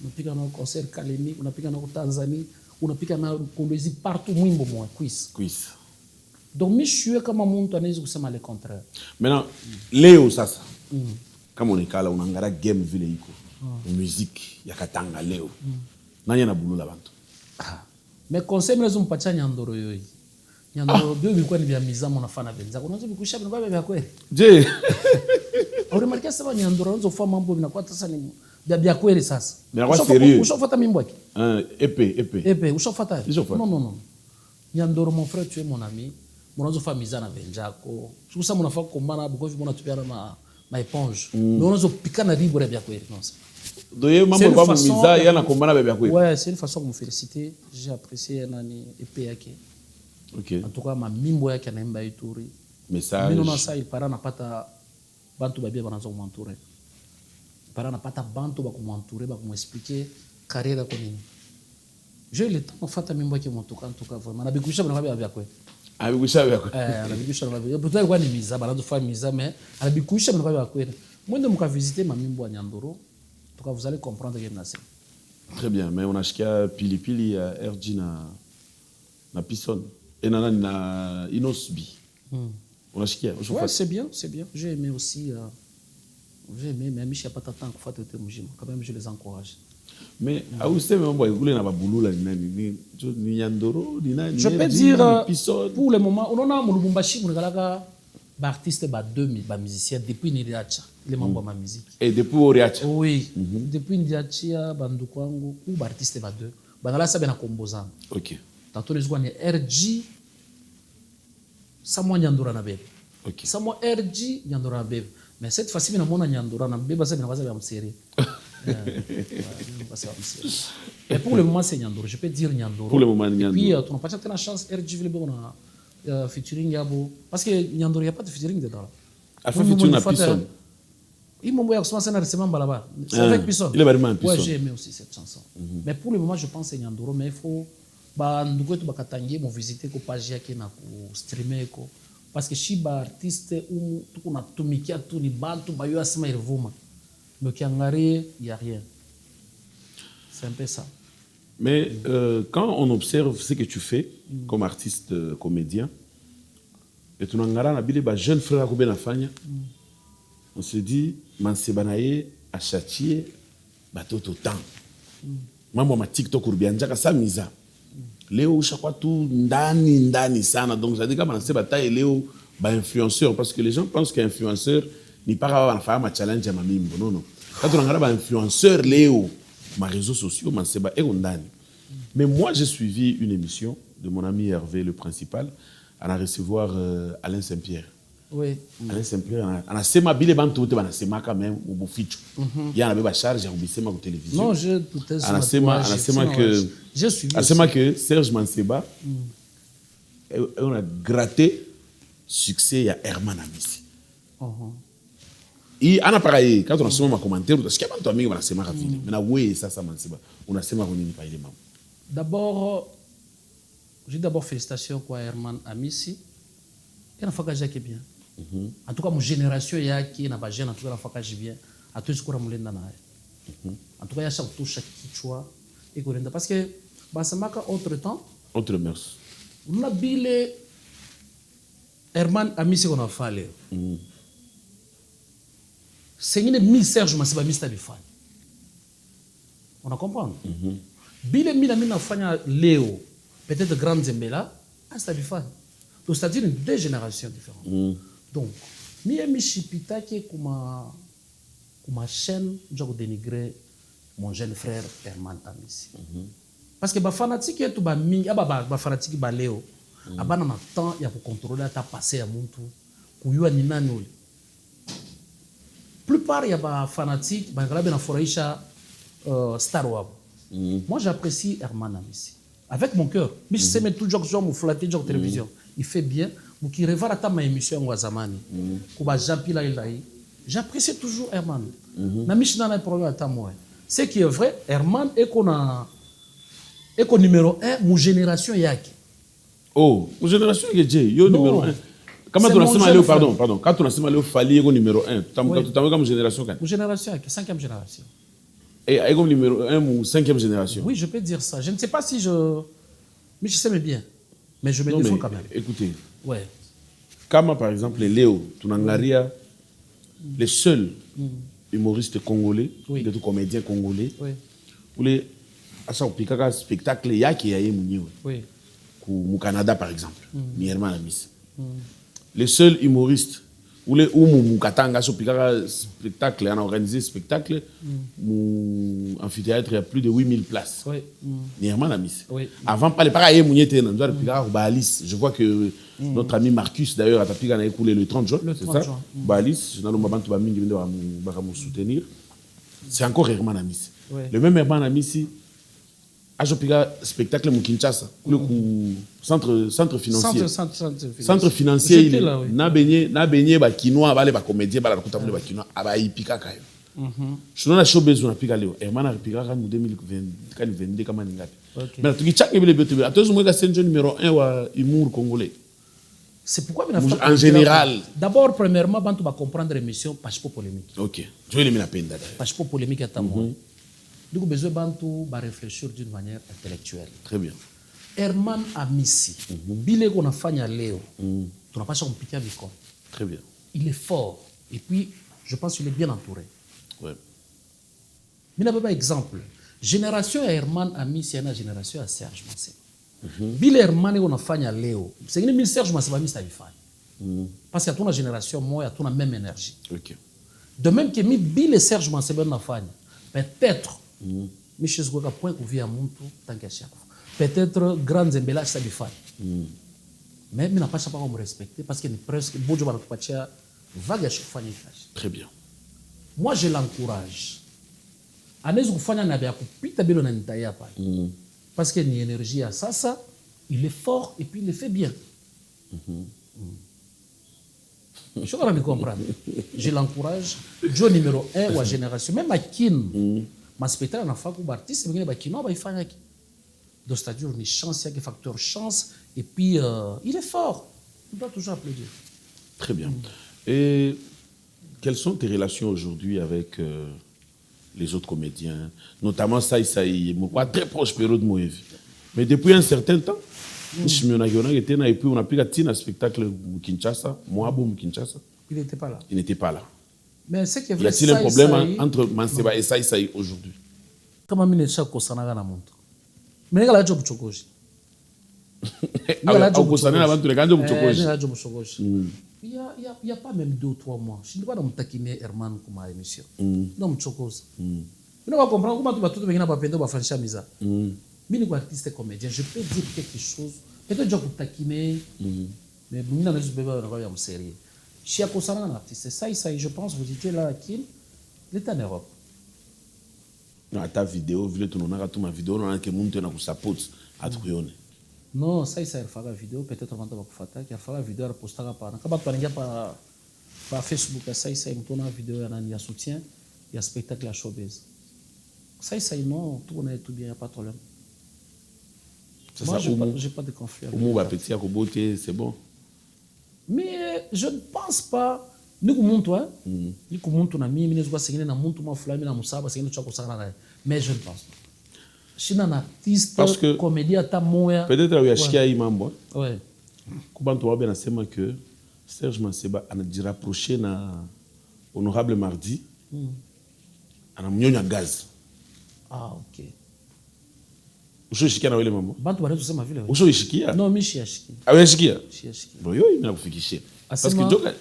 On pika na concert Kalemi, on a pika na Tanzanie, on a pika na Colombie partout mwimbo moya quiz. Donc je suis comme un muntu anaweza kusema le contraire. Maintenant Léo sasa. Kama unikala unangara game vile iko musique ya Katanga leo nani anabulula bantu mais conseil mlezo mpacha Nyandoro yoyi Nyandoro bio bilikuwa ni vya mizamo na fana benza unaweza bikusha baba vya kweli je Remarquez ça va Nyandoro nzo fa mambo na kwa sasa ni bia kweli sasa. Mais quoi sérieux? Ushafuata mimbo yake? Épée. Ushafuata? Non. Nyandoro mon frère, tu es mon ami. Mon fa mizana venjako. Sikusa munafa kombana bukofi mona tupiana ma éponge. Mais on zo pikana ribo bia kweli non ça. Doye mambo kwa miza yana kombana bia kweli. Ouais, c'est une façon de me féliciter. J'ai apprécié nani épée yake. OK. En tout cas ma mimbo yake anaimba ituri. Message. Mimi naona ça il para napata bantu babia banaanza kumwanture. Para napata bantu bakumwanture bakumexpliquer carrière yako nini. J'ai le temps fata mimbo yake en tout cas vraiment. Na bikuisha bana babia kweli. Abikuisha bia kweli. Anabikuisha na babia. Peut-être kwa ni miza banaanza fa miza mais anabikuisha bana babia kweli. Mwende mkavisiter ma mimbo ya Nyandoro. En tout cas vous allez comprendre que c'est. Très bien, mais on a shikia pilipili ya RG na Pisson et na Inosbi. On a shikia. Ouais, c'est bien. J'ai aimé aussi mais Michi a pas tant que faire te mujima. Quand même je les encourage. Mais à où c'est même boy goulé na babulula ni Nyandoro ni nani. Je peux dire pour le moment on a mu Lubumbashi mu galaka ba artiste ba musicien depuis Niriacha les membres ma musique. Et depuis Oriacha. Oui, depuis Niriacha bandu kwangu ou ba artiste ba deux. Bangala ça bena composant. OK. Tantôt les ni RG Samo Nyandoro na bebe. OK. Samo RG Nyandoro na bebe. Mais cette fois-ci na mona Nyandoro na bebe ça bena baza ba mseri. Mais pour le moment c'est Nyandoro, je peux dire Nyandoro. Pour le moment Nyandoro. Puis tu n'as pas la chance RG vile bon featuring yabo parce que Nyandoro il y a pas de featuring dedans. A fait featuring na Pisson. Il m'a envoyé ça récemment là-bas. C'est avec Pisson. Il est vraiment Pisson. Ouais, j'ai aimé aussi cette chanson. Mais pour le moment je pense c'est Nyandoro mais il faut ba ndugu wetu bakatangie mo visiter ko page yake na ku streamer ko parce que shiba artiste ou tuko na tumikia tu ni bantu bayo asema irvuma mais kiangarie il y a rien. C'est un peu ça. Mais quand on observe ce que tu fais comme artiste comédien et tu n'angara na bile ba jeune frère ko benafanya on se dit mansebanaye a châtier batoto temps. Mambo ma TikTok urbianjaka samiza. Léo ushakuwa tu ndani sana donc ça dit kama nase bataille Léo ba influenceur parce que les gens pensent qu'influenceur ni pas va faire ma challenge à mamimbo non quand on regarde ba influenceur Léo ma réseaux sociaux man seba e ndani. Mais moi j'ai suivi une émission de mon ami Hervé le principal à recevoir Alain Saint-Pierre. Oui. Alain Saint-Pierre ana sema bile bantu te bana sema quand même au buficho ya na beba charge ya kubisema ku télévision. Non, je tout est ana sema que j'ai suivi. Ana sema que Serge Manseba on a gratté succès ya Herman Amisi. Et ana pareil quand on a sema ma commentaire parce que bantu mingi bana sema ka vile. Mais na we sasa Manseba unasema kwa nini pa ile mambo? D'abord j'ai félicitations kwa Herman Amisi. Il a fait bien. En tout cas, mon génération yaki na ba jeune en tout cas la fakaji bien. A tout ce qu'on a mulenda na. En tout cas, il y a chaque touche kichwa et qu'on parce que basamaka autre temps. Autre mœurs. On a bile Herman Amisi qu'on a fait. C'est une mille Serge Manseba mista bifan. On a compris. Bile mille amina fanya Léo peut-être grande Zembela, asta bifan. Donc, c'est-à-dire deux générations différentes. Donc, je suis comme chaîne, je dénigrer mon jeune frère Herman Amisi. Parce que les fanatiques, les fanatiques, les Léo, ils ont le temps de contrôler ta passé à mon tour. La plupart des fanatiques, ils ont Star Wars. Moi, j'apprécie Herman Amisi. Avec mon cœur. Mais je sais toujours que je me flatter sur la télévision. Il fait bien. Qui revient à ma émission en Zamani. J'apprécie toujours Herman. Je n'ai pas de problème avec moi. Ce qui est vrai, Herman est qu'on numéro 1, mon génération yaki. Oh, mon génération yaki, yo numéro 1. Quand on a sema pardon, quand on a sema le fali est numéro 1, tu as comme génération quand? Mon génération yaki, 5e génération. Et comme numéro 1 ou 5e génération. Oui, je peux dire ça. Je ne sais pas si mais je sais bien. Mais je me défends quand même. Écoutez. Ouais. Comme par exemple les Léo, Tunangaria, les seuls humoristes congolais, les comédiens congolais, pour les spectacles, il y a qui a au Canada par exemple, Herman Amisi. Les seuls humoristes ou mukatanga so pikaka spectacle, on a organisé spectacle, amphithéâtre, il y a plus de 8000 places. Oui. Nierman a mis. Oui. Avant, pas les pareils, Alice. Je vois que notre ami Marcus, d'ailleurs, a écoulé le 30 juin. C'est ça? Alice, je n'ai pas soutenir. C'est encore Herman a mis. Le même Herman a mis ici. Ajopika spectacle mu Kinshasa, le centre financier. Centre financier, na benye ba kinois ba le ba comédien ba la kuta ba kinois aba ipika kayo. Je n'ai pas showbiz na pika leo. Herman a pika en 2022 kama ningapi. Mais tu kichaka bile betu. Atozo mweka senjo numéro 1 wa humour congolais. C'est pourquoi en général. D'abord premièrement bantu ba comprendre l'émission pas polémique. OK. Je vais les mettre penda. Pas polémique à tamoi. Donc, besoin de réfléchir d'une manière intellectuelle. Très bien. Herman Amissi, bile qu'on a fait à Léo, tu n'as pas son piqué à micro. Très bien. Il est fort. Et puis, je pense qu'il est bien entouré. Ouais. Mais il n'y a pas exemple. Génération Herman Amissi, il y a une génération à Serge Massé. Bile Herman qu'on a fait à Léo, c'est que Serge Massé va mis à parce qu'il y a toute une génération, moi, il y a toute la même énergie. OK. De même que Bile Serge Massé va fait, peut-être. Michel Zouga point qu'on vit à Montou tant qu'à chaque fois. Peut-être grand Zembela ça lui fait. Mais il n'a pas à me respecter parce qu'il est presque beaucoup de gens vague à chaque fois. Très bien. Moi je l'encourage. Anez kufanya na bia kupita bilo na nitaya pa. Parce qu'il y a une énergie à ça, il est fort et puis il le fait bien. Je vais me comprendre. Je l'encourage. Joe numéro 1 ou à génération même à Kin. Ma spectacle na faku artiste mais ba kino ba ifanya ki donc c'est-à-dire une chance il y a facteur chance et puis il est fort on doit toujours applaudir. Très bien. Et quelles sont tes relations aujourd'hui avec les autres comédiens, notamment Saïsaï, moi très proche période Moevi, mais depuis un certain temps je me suis et puis on a pris un spectacle au Kinshasa, Moabo au Kinshasa. Il n'était pas là. Il n'était pas là. Mais c'est qu'il y a-t-il un problème entre Manseba et Saïsaï aujourd'hui? Comment mine chako sanaga na muntu. Mais ngala job chokoji. Ngala job chokoji. Ngala job chokoji. Il y a pas même 2 ou 3 mois. Je ne dois pas me taquiner Herman comme à l'émission. Non me chokoji. Je ne pas comprendre comment tu vas tout venir à Papendo va franchir misa. Mine ko artiste comédien, je peux dire quelque chose. Peut-être je vais taquiner. Mais mine na je peux pas regarder en série. Chez Akosana, un artiste, ça, je pense, vous étiez là à Kin, il est en Europe. Non, ta vidéo, vu que tu as ma vidéo, on a que mon temps sa pote à Trione. Non, ça, il fait la vidéo, peut-être avant de faire il a fait la vidéo, il a posté par. Quand tu as par Facebook, ça, il a une vidéo, il y a soutien, il y a spectacle à showbiz. Ça, non, tout on est tout bien, il n'y a pas de problème. Moi, je n'ai pas de conflit. C'est bon. Mais je ne pense pas. Mais je ne pense pas. Je suis un artiste, comédien, peut-être qu'il y a Chiaï Mambo. Oui. Comment tu vas bien dire que Serge Manseba a dit rapproché na honorable mardi. A na gaz. Ah, ok. Usho shikia na wale mambo. Bantu bana tusema vile. Usho shikia? Non, mimi shiashiki. Ah wewe shikia? Shiashiki. Bon yo ina kufikishia. Parce que joka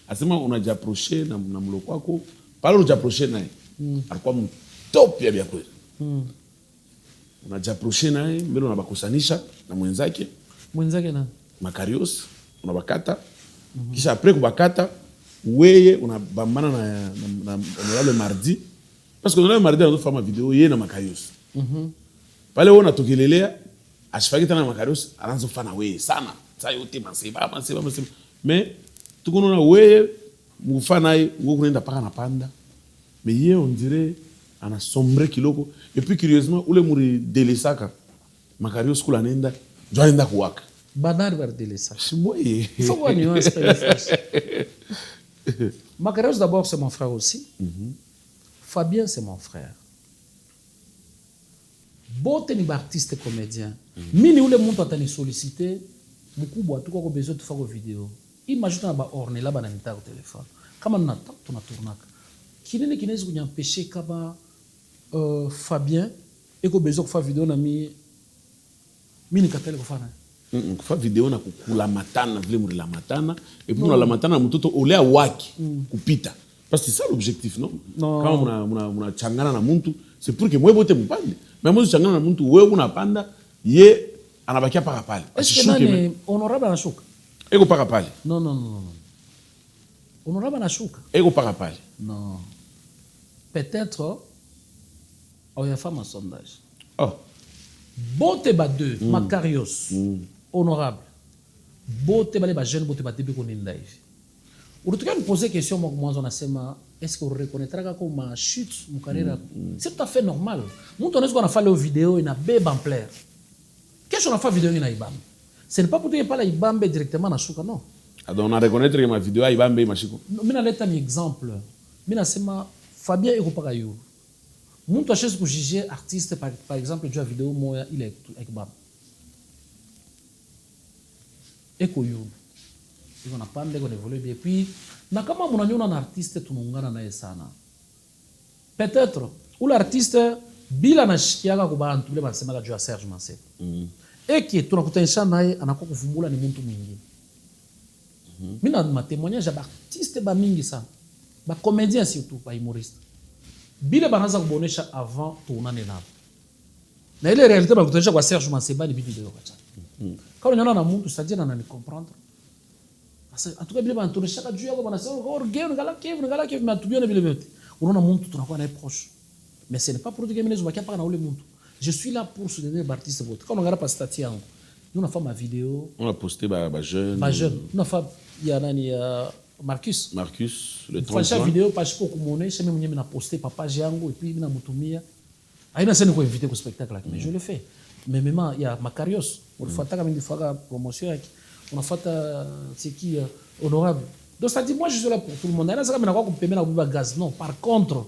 asema unaja approcher na mloko wako. Pale unaja approcher naye. Alikuwa mtop ya bia kweli. Unaja approcher naye, mbele unabakusanisha na mwenzake. Mwenzake na Makarios unabakata. Kisha après kubakata wewe unabambana na honorable mardi. Parce que honorable mardi anafanya video yeye na Makarios. Pale wona tokelelea ashifaki tana Makarios anaanza kufanya wewe sana. Sasa yote Manseba. Mais tukonaona wewe mufana naye wewe unaenda paka na panda. Mais yeye on dirait ana sombre kiloko et puis curieusement ule muri delesaka Makarios kula nenda ndio anaenda kuwaka. Banari var delesaka. Chimoye. Il faut voir nuance Makarios d'abord c'est mon frère aussi. Fabien c'est mon frère. Bote ni artiste comédien. Mini ule muntu atani solliciter mkubwa tu kwa besoin de faire vidéo. Imagine ba orne là bana nita au téléphone. Kama nata tunatournaka. Kinene kinezi kunyempêcher kama Fabien eko besoin de faire vidéo na mini katele ko fana. Kufa vidéo na kukula matana vile muri la matana et puis la matana mtoto olea waki kupita parce que c'est ça l'objectif non quand muna changana na muntu c'est pour que mwe bote mpande mais mwe changana na muntu wewe unapanda ye anabakia paka pale est-ce que nani honorable anashuka eko paka pale non honorable anashuka eko paka pale non peut-être on y a fait un sondage bote ba deux Macarios honorable bote ba les jeunes bote ba début qu'on est live ou tu peux me poser question moi on a sema est-ce que vous reconnaîtrez comme ma chute mon carrière c'est tout à fait normal mon ton est-ce qu'on a fait la vidéo il a bébé en plaire qu'est-ce qu'on a fait vidéo il a ibam ce n'est pas pour dire pas la ibambe directement na shuka non donc on a reconnaître que ma vidéo ibambe machiko mina leta un exemple mina sema Fabien Eropaka yo mon toi chose pour juger artiste par exemple tu as vidéo moi il est avec bam eko yo on a pas ndeko évoluer bien puis na kama mnanyona na artiste tunungana naye sana peut-être ou l'artiste bila na shikiaka kwa bantu bile basema juu ya Serge Manseba eki tunakutanisha naye anakuwa kuvumbula ni mtu mwingine mina ma témoignage ba artiste ba mingi sana ba comédien surtout ba humoriste bila banaanza kubonesha avant tuonane nao na ile réalité bakutanisha kwa Serge Manseba ni video kacha quand on a na mtu c'est-à-dire na ni comprendre en tout cas bila banatonesha ka juu yako banasema organe ngala Kev mais tubione bila vyote unaona mtu tunakuwa naye proche mais ce n'est pas pour dire que mimi nazobakia paka na ule mtu je suis là pour soutenir l'artiste vote quand on regarde pas statut yangu nous on a fait ma vidéo on a posté ba jeune on a fait il y a nani Marcus le 30 juin vidéo parce que kumone chez mimi mwenyewe na posté papa yangu et puis mimi namutumia aina sasa niko invité au spectacle mais je le fais mais même il y a Macarios on fait kama ndifaka promotion yake on a fait c'est qui honorable donc ça dit moi je suis là pour tout le monde ana saka mimi nakuwa kumpemena kubiba gaz non par contre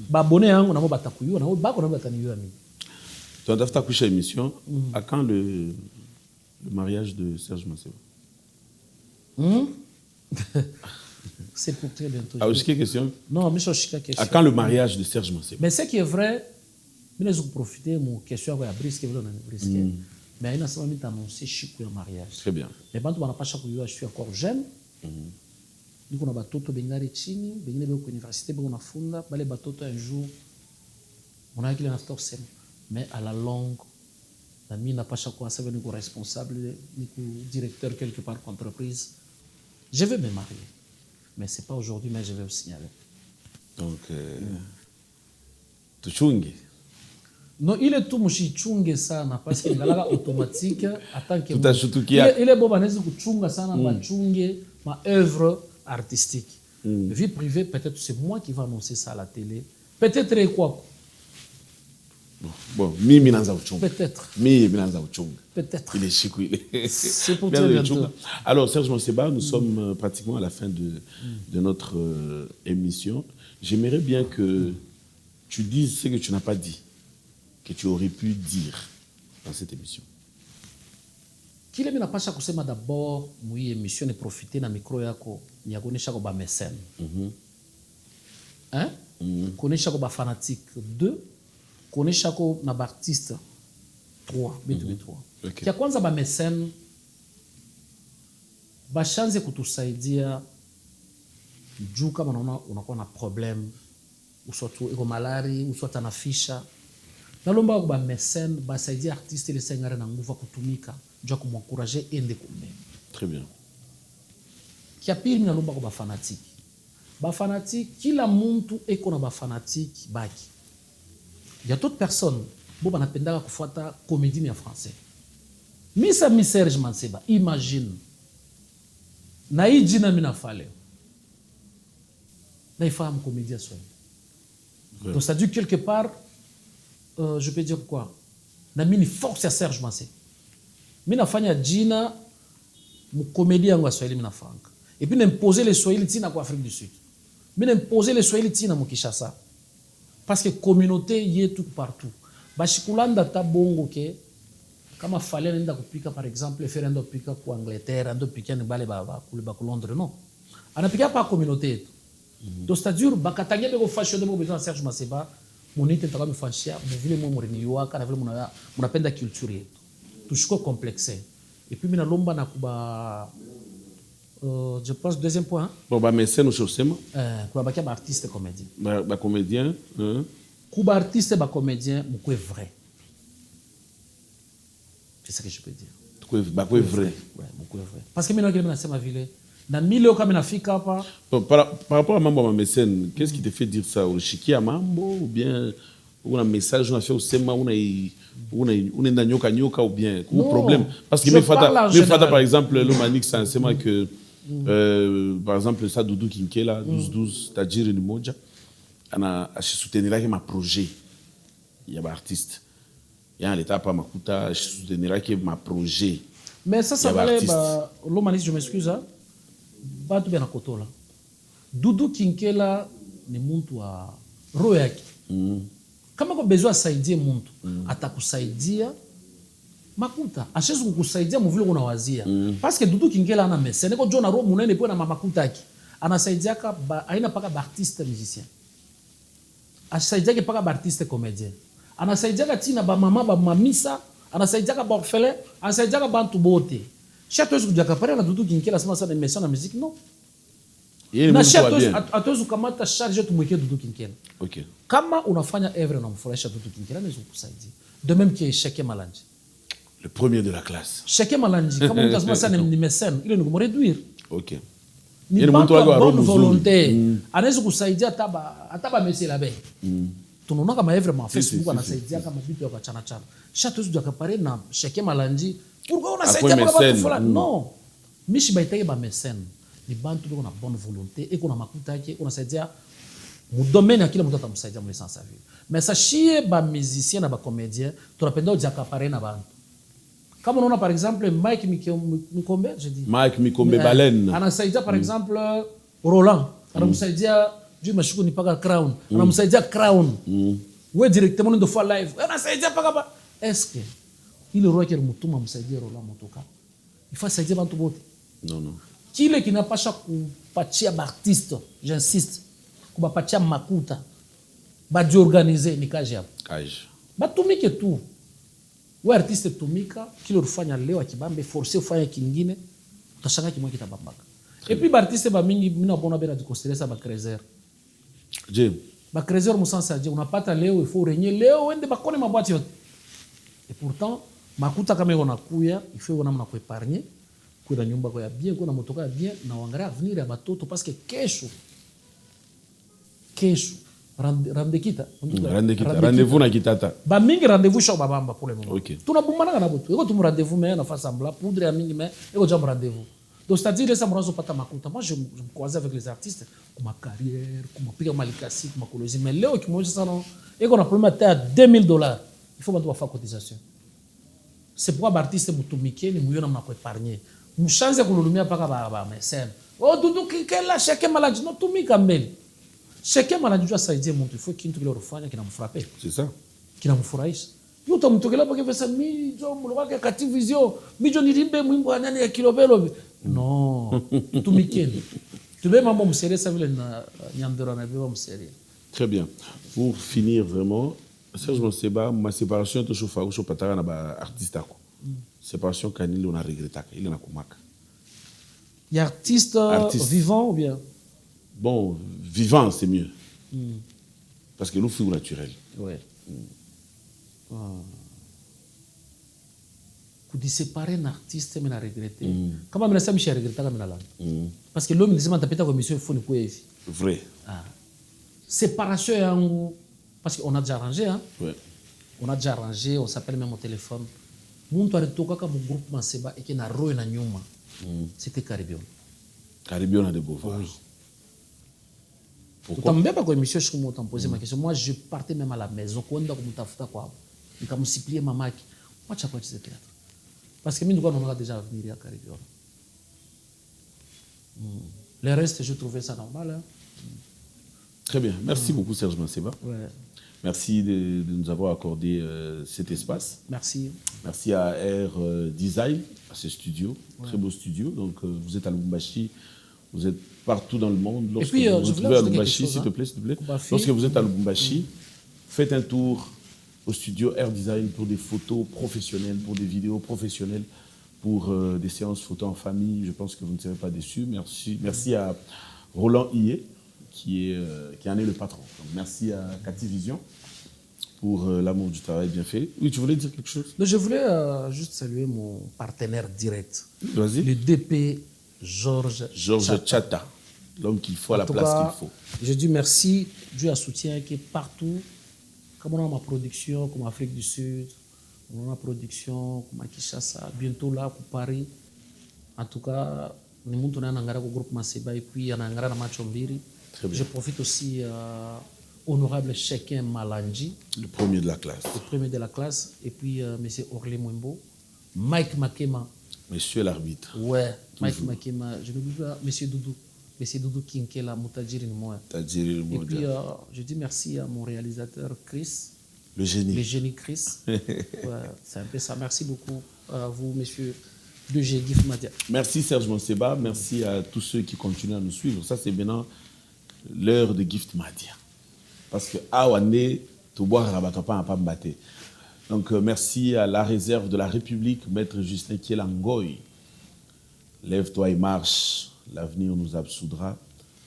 ba abonné yangu nabo batakuyo nabo bako nabo bataniyo mimi tu as fait ta émission à quand le mariage de Serge Manseba c'est pour très bientôt ah aussi question non mais je suis question à quand le mariage de Serge Manseba mais ce qui est vrai mais les profiter mon question avec Brisque mais il a seulement annoncé chic le mariage très bien mais bantu bana pas chaque je suis encore jeune niko na batoto bengari chini bengine beko université beko na funda bale batoto un jour on a qu'il en after sem mais à la longue la mine n'a pas chaque fois ça veut niko responsable niko directeur quelque part entreprise je vais me marier mais c'est pas aujourd'hui mais je vais vous signaler donc tuchunge non il est tout mshichunge sana parce que ngalaka automatique attend que tutashutukia il est bon banaweza kuchunga sana bachunge ma œuvre artistique vie privée peut-être c'est moi qui va annoncer ça à la télé peut-être quoi bon mimi naanza uchunga peut-être mimi naanza uchunga peut-être il est chic oui c'est pour très bientôt alors Serge Manseba nous sommes pratiquement à la fin de notre émission j'aimerais bien que tu dises ce que tu n'as pas dit que tu aurais pu dire dans cette émission? Kile mina pasha kusema d'abord mwi émission ni profiter na micro yako ni kuonesha ko ba mécène. Hein? Kuonesha ko ba fanatique 2, kuonesha ko na ba artiste 3, bitu 3. Kia kwanza ba mécène ba chance kutusaidia juu kama unakuwa na problème usotu iko malari usotu anafisha nalomba ko ba mécène ba saidia artiste le sengare na nguvu kutumika juu kumwencourager ende kumbe. Très bien. Kia pili nalomba ko ba fanatique kila muntu eko na ba fanatique baki. Il y a d'autres personnes bo banapendaka kufuata comédie ya français. Misa Serge Manseba imagine na hii jina mina fale na ifahamu comédien swahili. Donc ça dit quelque part je peux dire quoi na mini force ya Serge Manseba mina fanya jina mu comédie yangu ya swahili mina fanga et puis n'imposer les swahili tina kwa Afrique du Sud mina imposer les swahili tina mu Kinshasa parce que communauté yetu partout bashikulanda ta bongo ke kama fale nenda kupika par exemple faire ndo pika kwa Angleterre ndo pika ni bale ba ku Londres non anapika pa communauté yetu donc c'est-à-dire bakatangia beko fashion de besoin Serge Manseba monite takame fashia mu vile mo mreniywa kana vile munapenda culture yetu tushiko complexe Et puis, mina lomba na kuba, je pense, deuxième point. Bon, bah, mécène au chaussement. Kuba bakia ba artiste comédien. Bah, comédien. Kuba artiste ba comédien, beaucoup est vrai. C'est ça que je peux dire. Bah, quoi est vrai. Ouais, beaucoup est vrai. Parce que mina kile mina sema vile. Na mille kama nafika hapa. Bon, par rapport à Mambo mécène, qu'est-ce qui te fait dire ça? Au chiki à Mambo ou bien on a un message, on a fait au SEMA, on est dans nyoka nyoka ou bien ou problème? Parce que mes fata par exemple, le manix c'est un SEMA que par exemple ça Doudou Kinké là 12 Tajiri ni moja ana soutenir ma projet. Il y a un artiste. Il y a l'état pas makuta soutenir ma projet. Mais ça valait le manix, je m'excuse hein. Batu bena kotola. Doudou Kinkela ni muntu wa roho yake. Kama kwa besoin asaidie muntu, atakusaidia makuta. Ashezu kukusaidia mvile unawazia. Parce que Doudou Kinkela ana mécène ko jona roho munene po na makuta yake. Anasaidia ka aina paka ba artiste musicien. Asaidia ke paka ba artiste comédien. Anasaidia ka tina ba mama ba mamisa, anasaidia ka ba orphelin, anasaidia ka bantu bote. Chaque chose que tu as na Doudou Kinkela sama sana émission na musique non. Na chaque chose atozu kamata charge tu mweke Doudou Kinkela. OK. Kama unafanya œuvre na mfurahisha Doudou Kinkela naweza kukusaidia. De même que Cheke Malanji. Le premier de la classe. Cheke Malanji kama mtu asema sana ni mécène, ile ni kumreduire. OK. Ni mtu wa bonne volonté. Anaweza kusaidia ataba mesi la be. Tunaona kama œuvre ma Facebook anasaidia kama vitu ya kuachana chana. Chaque chose tu na Cheke Malanji. Pourquoi on a ça non, mishi baiteke ba mécène. Ni bantu biko na bonne volonté et qu'on a makuta yake, on a saidia mu domaine ya kila mtu atamsaidia mu essence vie. Mais ça chie ba musicien na ba comédien, tunapenda ujakapare na bantu. Kama unaona par exemple Mike Mikombe, je dis. Mike Mikombe Baleine. Anasaidia par exemple Roland, anamsaidia Dieu mashuku ni paka Crown, anamsaidia Crown. Ouais directement ndo fois live. Anasaidia paka ba est-ce que ile roho yake mutuma msaidie Roland motoka. Il faut saidia bantu bote. Non non. Kile kinapasha kupatia artiste, j'insiste, kubapatia makuta, bajiorganize ni kazi hapo. Kazi. Batumike tu. Wewe artiste tumika, kile ufanya leo akibambe forcer ufanye kingine, utashanga kimwe kitabambaka. Et puis artiste ba mingi mina bona bena diconsidérer ça ba creuser. Je. Ba creuser mu sens aje unapata leo il faut renyer leo wende bakone mabwati yote. Et pourtant makuta kama iko nakuya, il faut namna kuepargner. Kuna nyumba kwa bien, kuna motoka ya bien na uangalia avenir ya batoto parce que kesho rendez-vous na kitata. Ba mingi rendez-vous shop babamba pour le moment. OK. Tunabumana na boto. Eko tu rendez-vous mais na fa sembla poudre ya mingi mais eko jam rendez-vous. Donc c'est-à-dire ça mwanzo pata makuta. Moi je me croisais avec les artistes comme ma carrière, comme piga malikasi, comme kolozi mais leo kimoja sana eko na problème à $2000. Il faut bantu bafa cotisation. C'est pourquoi artiste mutumike ni muyona mna kuepargner. Mshanze kululumia paka ba mécène. Oh Doudou Kinkela Cheke Malanji no tumika mbele. Cheke Malanji jua saidie mtu il faut kintu kile rufanya kinamfrape. C'est ça. Kinamfurahisha. Yuta mtokela paka pesa mijo mulwaka kati vision. Mijo nilimbe mwimbo wa nani ya kilobelo. Non. Tumikeni. Tube mambo msere ça vile na nyandera na biwa msere. Très bien. Pour finir vraiment, Serge Monseba, ma séparation to shofa ou patara na ba artiste ako. Séparation kanili on a regretté il na kumaka. Il y a artiste vivant ou bien? Bon, vivant c'est mieux. Parce que nous figure naturel. Ouais. Pour séparer un artiste mais na regretter. Comment me ça me regretter comme na langue. Parce que l'homme disait man tapeta comme monsieur il faut ni quoi vrai. Séparation yangu parce qu'on a déjà arrangé hein. Ouais. On a déjà arrangé, on s'appelle même au téléphone. Muntu alitoka kama groupe Maseba et qui na roho na nyuma. C'était Caribbean. Caribbean a de beaux oui. Pourquoi? Utambeba kwa émission je me posé ma question. Moi je partais même à la maison kwenda kumtafuta kwao. Nikamsiplier mamaki. Wacha kwa cheze théâtre. Parce que mimi nilikuwa naona déjà venir à Caribbean. Le reste je trouvais ça normal hein. Très bien. Merci beaucoup Serge Monseba. Ouais. Merci de nous avoir accordé cet espace. Merci. Merci à Air Design, à ce studio, très beau studio. Donc vous êtes à Lubumbashi, vous êtes partout dans le monde. Lorsque puis, vous vous retrouvez à Lubumbashi, s'il te plaît, lorsque vous êtes à Lubumbashi, faites un tour au studio Air Design pour des photos professionnelles, pour des vidéos professionnelles, pour des séances photo en famille. Je pense que vous ne serez pas déçus. Merci à Roland Ié, qui en est le patron. Donc, merci à Cathy Vision pour l'amour du travail bien fait. Oui, tu voulais dire quelque chose? Non, je voulais juste saluer mon partenaire direct. Vas-y. Le DP Georges Chata, l'homme qu'il faut à la place qu'il faut. Je dis merci. Dieu a soutien qui est partout. Comme on a ma production, comme Afrique du Sud, on a ma production, comme à Kinshasa, bientôt là pour Paris. En tout cas, nous sommes dans le groupe Maseba et puis on a un match en Biri. Je profite aussi honorable Chekin Malanji. Le premier de la classe. Le premier de la classe. Et puis M. Orlé Mwembo. Mike Makema. Monsieur l'arbitre. Ouais, Mike Makema. Je n'oublie pas M. Doudou. M. Doudou Kinkela, Moutajiri Nmoya. Et puis je dis merci à mon réalisateur Chris. Le génie. Le génie Chris. Ouais, c'est un peu ça. Merci beaucoup à vous, monsieur de Gift Madia. Merci Serge Monseba. Merci à tous ceux qui continuent à nous suivre. Ça, c'est maintenant l'heure de Gift Madia. Parce que Awane, tout boire la batapa pas me. Donc merci à la réserve de la République, Maître Justin Kielangoy. Lève-toi et marche, l'avenir nous absoudra.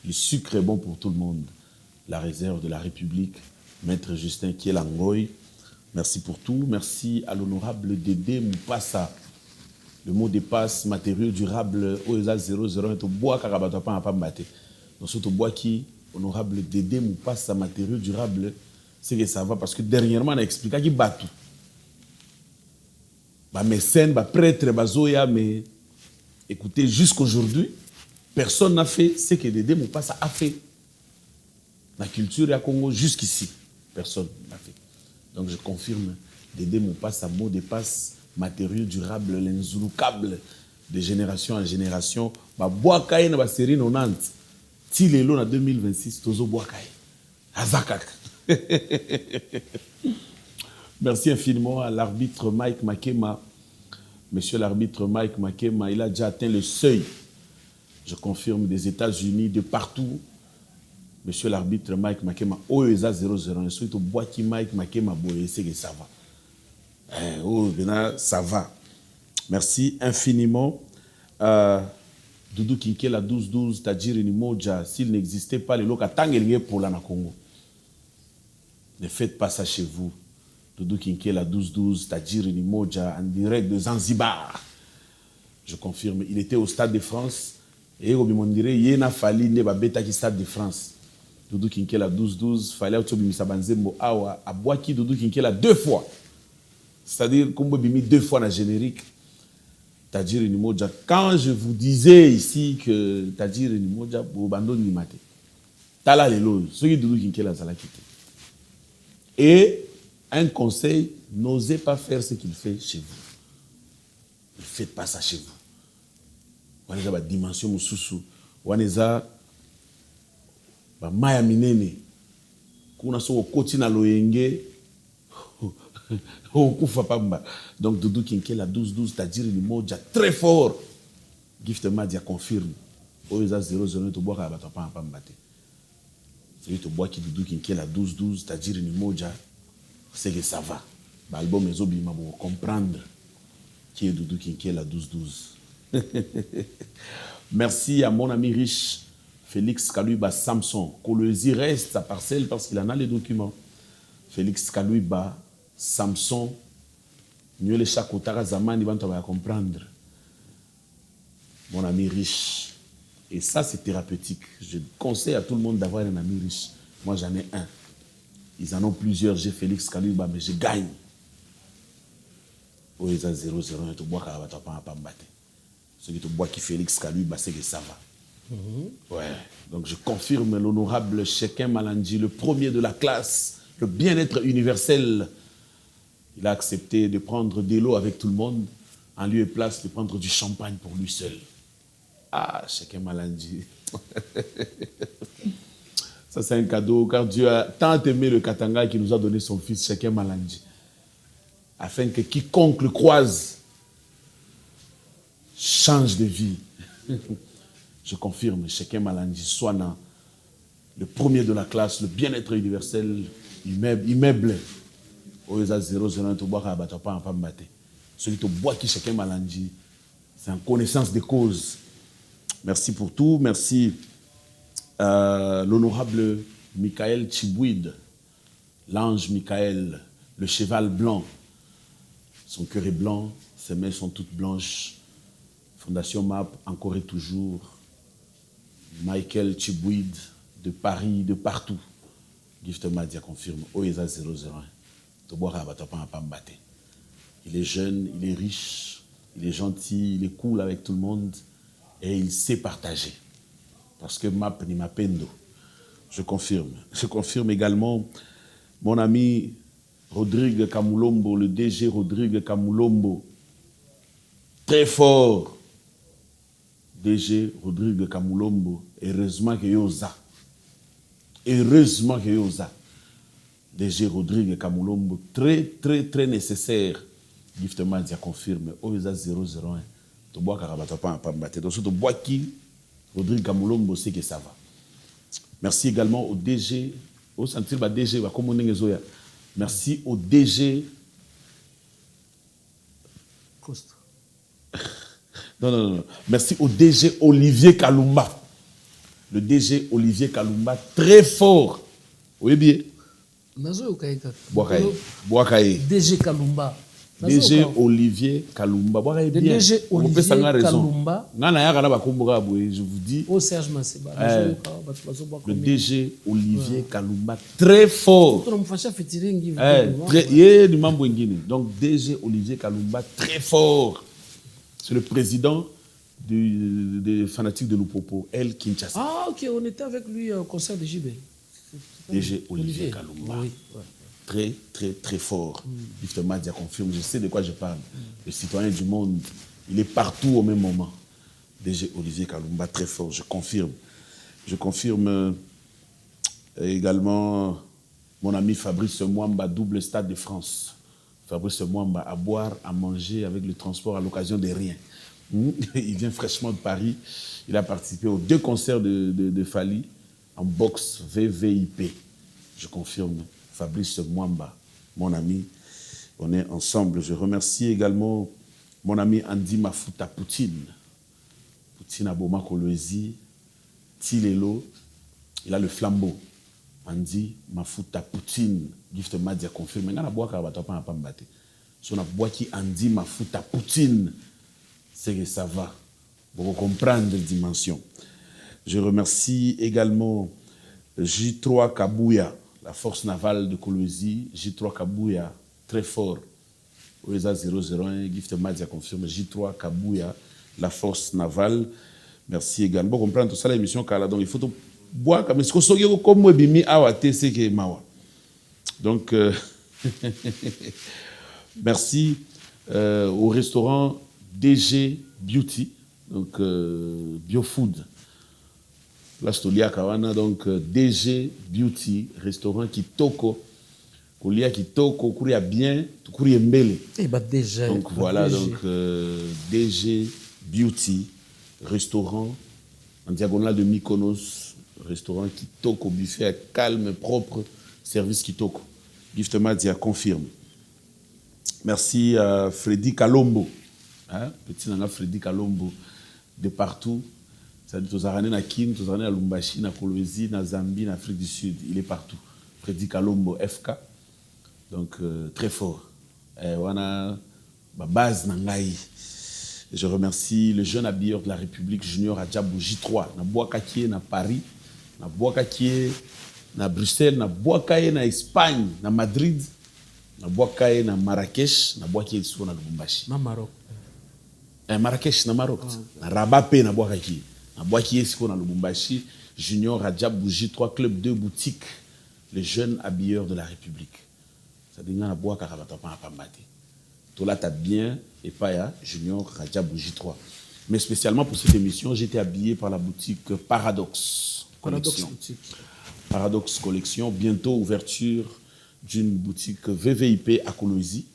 Le sucre est bon pour tout le monde. La réserve de la République, Maître Justin Kielangoy. Merci pour tout. Merci à l'honorable Dédé Moupassa. Le mot dépasse matériaux durables OESA 00 et au bois Karabatapa à Pambate. Donc ce bois qui honorable Dédé Moupassa matériaux durables, c'est que ça va parce que dernièrement on a expliqué qu'il bat tout. Bah mécène, bah prêtre, bah zoya, mais écoutez, jusqu'aujourd'hui, personne n'a fait ce que Dédé Moupassa a fait. La culture à Congo jusqu'ici, personne n'a fait. Donc je confirme, Dédé Moupassa mot dépasse matériaux durables, l'inzouloukable de génération en génération. Bah bois kaye na ba série 90. Si les lots en 2026, tozo bois kaye. Azakak. Merci infiniment à l'arbitre Mike Makema. Monsieur l'arbitre Mike Makema, il a déjà atteint le seuil, je confirme, des États-Unis, de partout. Monsieur l'arbitre Mike Makema, OESA 001, ensuite au bois qui Mike Makema, c'est que ça va. Oh, ça va. Merci infiniment. Doudou Kinkela 1212, Tadjiri Nimoja, s'il n'existait pas, les locatangeliers pour la Congo. Ne faites pas ça chez vous. Doudou Kinkela 1212, Tadjiri Nimoja, en direct de Zanzibar. Je confirme, il était au Stade de France. Et on dirait, il y a fallu ne beta qui Stade de France. Doudou Kinkela 1212, fallait que tu Banzembo Awa, à Boaki Doudou Kinkela 2 fois. C'est-à-dire, comme vous mis 2 fois dans le générique, Tadjiri Nimoja. Quand je vous disais ici que Tadjiri Nimoja, vous abandonnez Nimate. Tala Lelo, ceux qui Doudou Kinkela Zala quitté. Et un conseil, n'osez pas faire ce qu'il fait chez vous. Ne faites pas ça chez vous. Vous avez une dimension mususu. Vous avez une maya minene. Vous avez une koti na loyenge. Donc Doudou Kinkela 1212, Tadjiri Nimoja, très fort. Gift Madia confirme. OESA 001, tu bois à battre pas en battre. C'est lui qui bois qui Doudou Kinkela 1212, Tadjiri Nimoja, c'est que ça va. L'album est obligé de comprendre qui est Doudou Kinkela 1212. Merci à mon ami riche Félix Kalouiba Samson. Kolwezi reste sa parcelle parce qu'il en a les documents. Félix Kalouiba Samson, nous les chakotara zamani vont comprendre. Mon ami riche. Et ça, c'est thérapeutique. Je conseille à tout le monde d'avoir un ami riche. Moi, j'en ai un. Ils en ont plusieurs. J'ai Félix Kalouiba, mais je gagne. Oh, ils ont 0-0. Tu bois quand tu n'as pas battu. Ceux qui te bois qui Félix Kalouiba, c'est que ça va. Ouais. Donc, je confirme l'honorable Chekin Malanji, le premier de la classe, le bien-être universel. Il a accepté de prendre de l'eau avec tout le monde, en lieu et place de prendre du champagne pour lui seul. Ah, Chekin Malanji. Ça, c'est un cadeau, car Dieu a tant aimé le Katanga qu'il nous a donné son fils, Chekin Malanji, afin que quiconque le croise change de vie. Je confirme, Chekin Malanji, Swana, le premier de la classe, le bien-être universel, immeuble. OESA 001, tu bois à battre pas en battre. Celui qui boit qui Chekin Malanji, c'est en connaissance des causes. Merci pour tout. Merci à l'honorable Michael Chibouid, l'ange Michael, le cheval blanc. Son cœur est blanc, ses mains sont toutes blanches. Fondation MAP, encore et toujours. Michael Chibouid, de Paris, de partout. Gift Madia confirme. Oeza 001. Il est jeune, il est riche, il est gentil, il est cool avec tout le monde et il sait partager. Parce que MAP ni Mapendo. Je confirme. Je confirme également mon ami Rodrigue Kamulombo, le DG Rodrigue Kamulombo. Très fort. DG Rodrigue Kamulombo. Heureusement que Yosa. Heureusement que Yosa. DG Rodrigue Kamulombo. Très, très, très nécessaire. Gift Madia confirme. Oisa 001. Tu bois Karabata Pambate. Donc, tu bois qui Rodrigue Kamulombo sait que ça va. Merci également au DG. Au sentir le DG. Merci au DG. Costa. Non. Merci au DG Olivier Kalumba. Le DG Olivier Kalumba, très fort. Oui, bien. Boakaye. DG Kalumba. DG Olivier Kalumba. Boakaye bien. DG Olivier Kalumba. Je vous dis. Au Serge Masseba. Le DG Olivier Kalumba, très fort. Donc, DG Olivier Kalumba, très fort. C'est le président des fanatiques de Lupopo, El Kinshasa. Ah, ok, on était avec lui au concert de JB. DG Olivier Kalumba. Oui, ouais. Très, très, très fort. Gift Madia confirme, je sais de quoi je parle. Le citoyen du monde, il est partout au même moment. DG Olivier Kalumba, très fort, je confirme. Je confirme également mon ami Fabrice Mwamba, double stade de France. Fabrice Mwamba, à boire, à manger avec le transport à l'occasion de rien. Il vient fraîchement de Paris. Il a participé aux 2 concerts de Fali en boxe VVIP. Je confirme. Fabrice Mwamba, mon ami. On est ensemble. Je remercie également mon ami Andy Mafuta Poutine. Poutine Aboma Kolwezi, Tilelo. Il a le flambeau. Andy Mafuta Poutine. Gift Madia confirme. On a bois car on pas me Si on a bois qui Andy Mafuta Poutine, c'est que ça va. Pour comprendre les dimensions. Je remercie également J3 Kabouya, la force navale de Kolwezi. J3 Kabouya, très fort. OESA 001, Gift Madia confirme. J3 Kabouya, la force navale. Merci également. Pour comprendre tout ça, l'émission Kala. Donc, il faut boire comme ce que comme moi, bimi awate, c'est que mawa. Donc, merci au restaurant DG Beauty, donc Biofood. Là, je te Kawana, donc DG Beauty, restaurant Kitoko. Kolia Kitoko, Kouria bien, Kouria Mbele. Eh ben déjà. Donc voilà, donc DG Beauty, restaurant en diagonale de Mykonos, restaurant Kitoko, buffet calme, propre, service Kitoko. Gift Madia confirme. Merci à Freddy Kalombo. Hein? Petit nanga Freddy Kalombo, de partout. C'est-à-dire, tous les na Kin, tous les à Lumbashi, na Kolwezi, na Zambie, na Afrique du Sud. Il est partout. Freddy Kalombo, FK. Donc, très fort. On a ma base Nangaï. Je remercie le jeune habilleur de la République, Junior Adjabou J3. Na Boakakie, na Paris. Na Boakakie, na Bruxelles. Na Boakakie, na Espagne. Na Madrid. Na Boakakie, na Marrakech. Na Boakakie, na Lubumbashi. Na Maroc. Marrakech, na Maroc. Na Rabat, na Boakakie. Na Boakakie, na Lubumbashi. Junior Adjabou J3, Club 2, boutique. Le jeune habilleur de la République. Ça dit na bois karabata pa pambate. Tout là t'as bien et pas Junior Rajab J3. Mais spécialement pour cette émission, j'étais habillé par la boutique Paradoxe Collection. Paradoxe Collection, bientôt ouverture d'une boutique VVIP à Kolwezi.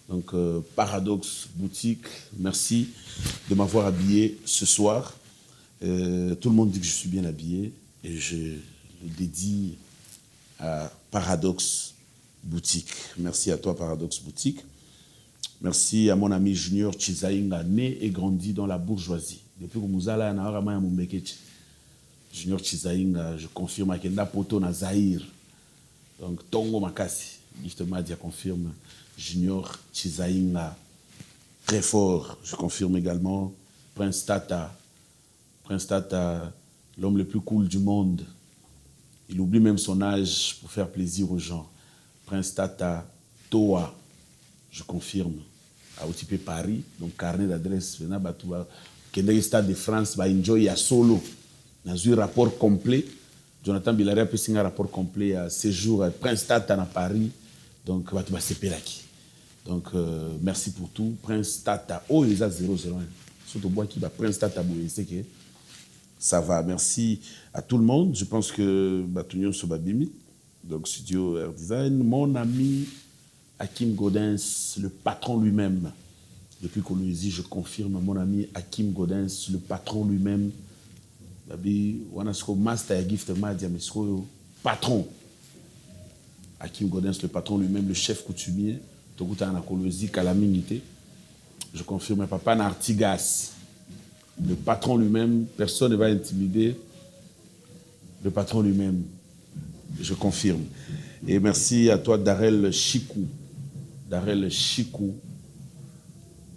Donc Paradoxe boutique, merci de m'avoir habillé ce soir. Tout le monde dit que je suis bien habillé et je le dédie à Paradoxe Boutique. Merci à toi, Paradoxe Boutique. Merci à mon ami Junior Chizainga, né et grandi dans la bourgeoisie. Depuis que Mouzala na Aramaya Mumbekechi. Junior Chizainga, je confirme qu'il y a poto na Zahir. Donc Tongo Makasi, Gift Madia confirme. Junior Chizainga, très fort. Je confirme également. Prince Tata, l'homme le plus cool du monde. Il oublie même son âge pour faire plaisir aux gens. Prince Tata, Toa, je confirme. À OTP Paris, donc carnet d'adresse. Kendé Stade de France, va enjoy à solo. Dans un rapport complet. Jonathan Bilary a pu signer un rapport complet à séjour à Prince Tata à Paris. Donc, va te sepelaki. Donc, merci pour tout. Prince Tata, oh, il a 001. Surtout moi qui va Prince Tata, c'est que ça va. Merci à tout le monde. Je pense que Batunion Sobabimi, donc Studio Air Design, mon ami Hakim Gaudens, le patron lui-même. Depuis Colombie, je confirme, mon ami Hakim Gaudens, le patron lui-même. Babi, Wanasko Master Gift Madia, mais patron. Hakim Gaudens, le patron lui-même, le chef coutumier. Tokuta na Colombie, Calamité. Je confirme, papa Nartigas, le patron lui-même, personne ne va intimider. Le patron lui-même, je confirme. Et merci à toi, Darel Chikou. Darel Chikou,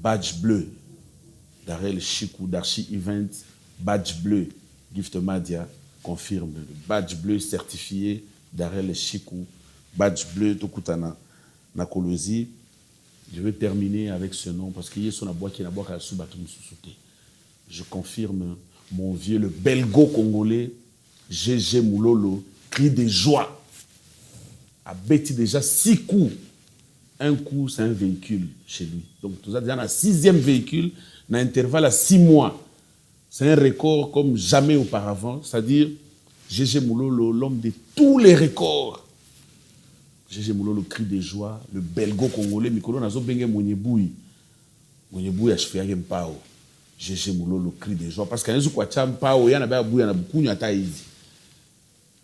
badge bleu. Darel Chikou, d'Archi Event, badge bleu. Gift Madia, confirme. Le badge bleu certifié, Darel Chikou, badge bleu, Tokutana, Nakolosi. Je vais terminer avec ce nom parce qu'il y a son abois qui est abois sous bateau sous-sauté. Je confirme, mon vieux, le belgo-congolais, GG Moulolo, cri de joie. A bêti déjà 6 coups. Un coup, c'est un véhicule chez lui. Donc, tout ça, déjà, dans le 6e véhicule, dans l'intervalle à 6 mois. C'est un record comme jamais auparavant. C'est-à-dire, GG Moulolo, l'homme de tous les records. GG Moulolo, cri de joie, le belgo-congolais, Mikolo Nazo Benge Monyeboui. Monyeboui a chefé Mpao. GG Moulolo, cri de joie. Parce qu'il y a un quoi Mpao, il y a un bouille, il y a un beaucoup de taïzi.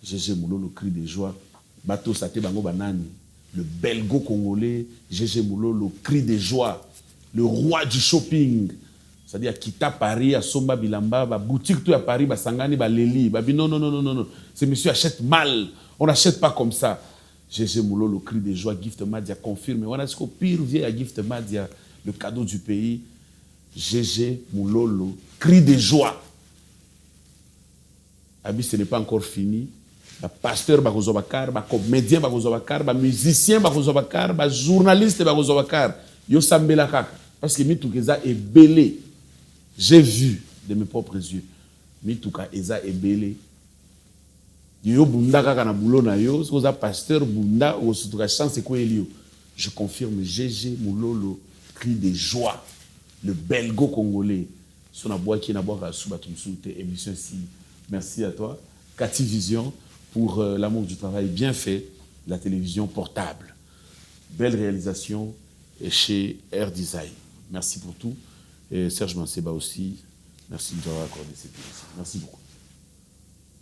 GG Moulolo, cri de joie. Bateau Sate Bango Banani. Le belgo-congolais, GG Moulolo, cri de joie. Le roi du shopping. C'est-à-dire, à Kita Paris, à Somba Bilamba, à boutique tout à Paris, à Sangani, à Leli. Non. Ce monsieur achète mal. On n'achète pas comme ça. GG Moulolo, cri de joie, Gift Madia confirme. On a ce qu'au pire vient à Gift Madia, le cadeau du pays. GG Moulolo, cri de joie. Abi, ce n'est pas encore fini. Le pasteur Bagozobakar, le comédien Bagozobakar, le musicien Bagozobakar, le journaliste Bagozobakar. Yo sambela kaka. Parce que Mitouka est belé. J'ai vu de mes propres yeux. Mitouka est belé. Yo bunda kaka na boulot na yo, c'est un pasteur bunda ou surtout la chance quoi elio. Je confirme GG Moulolo, cri de joie. Le belgo-congolais, son abois qui n'a pas sous batum sous émission ici. Merci à toi, Cathy Vision, pour l'amour du travail bien fait, la télévision portable. Belle réalisation chez Air Design. Merci pour tout. Et Serge Manseba aussi, merci de nous avoir accordé cette émission. Merci beaucoup.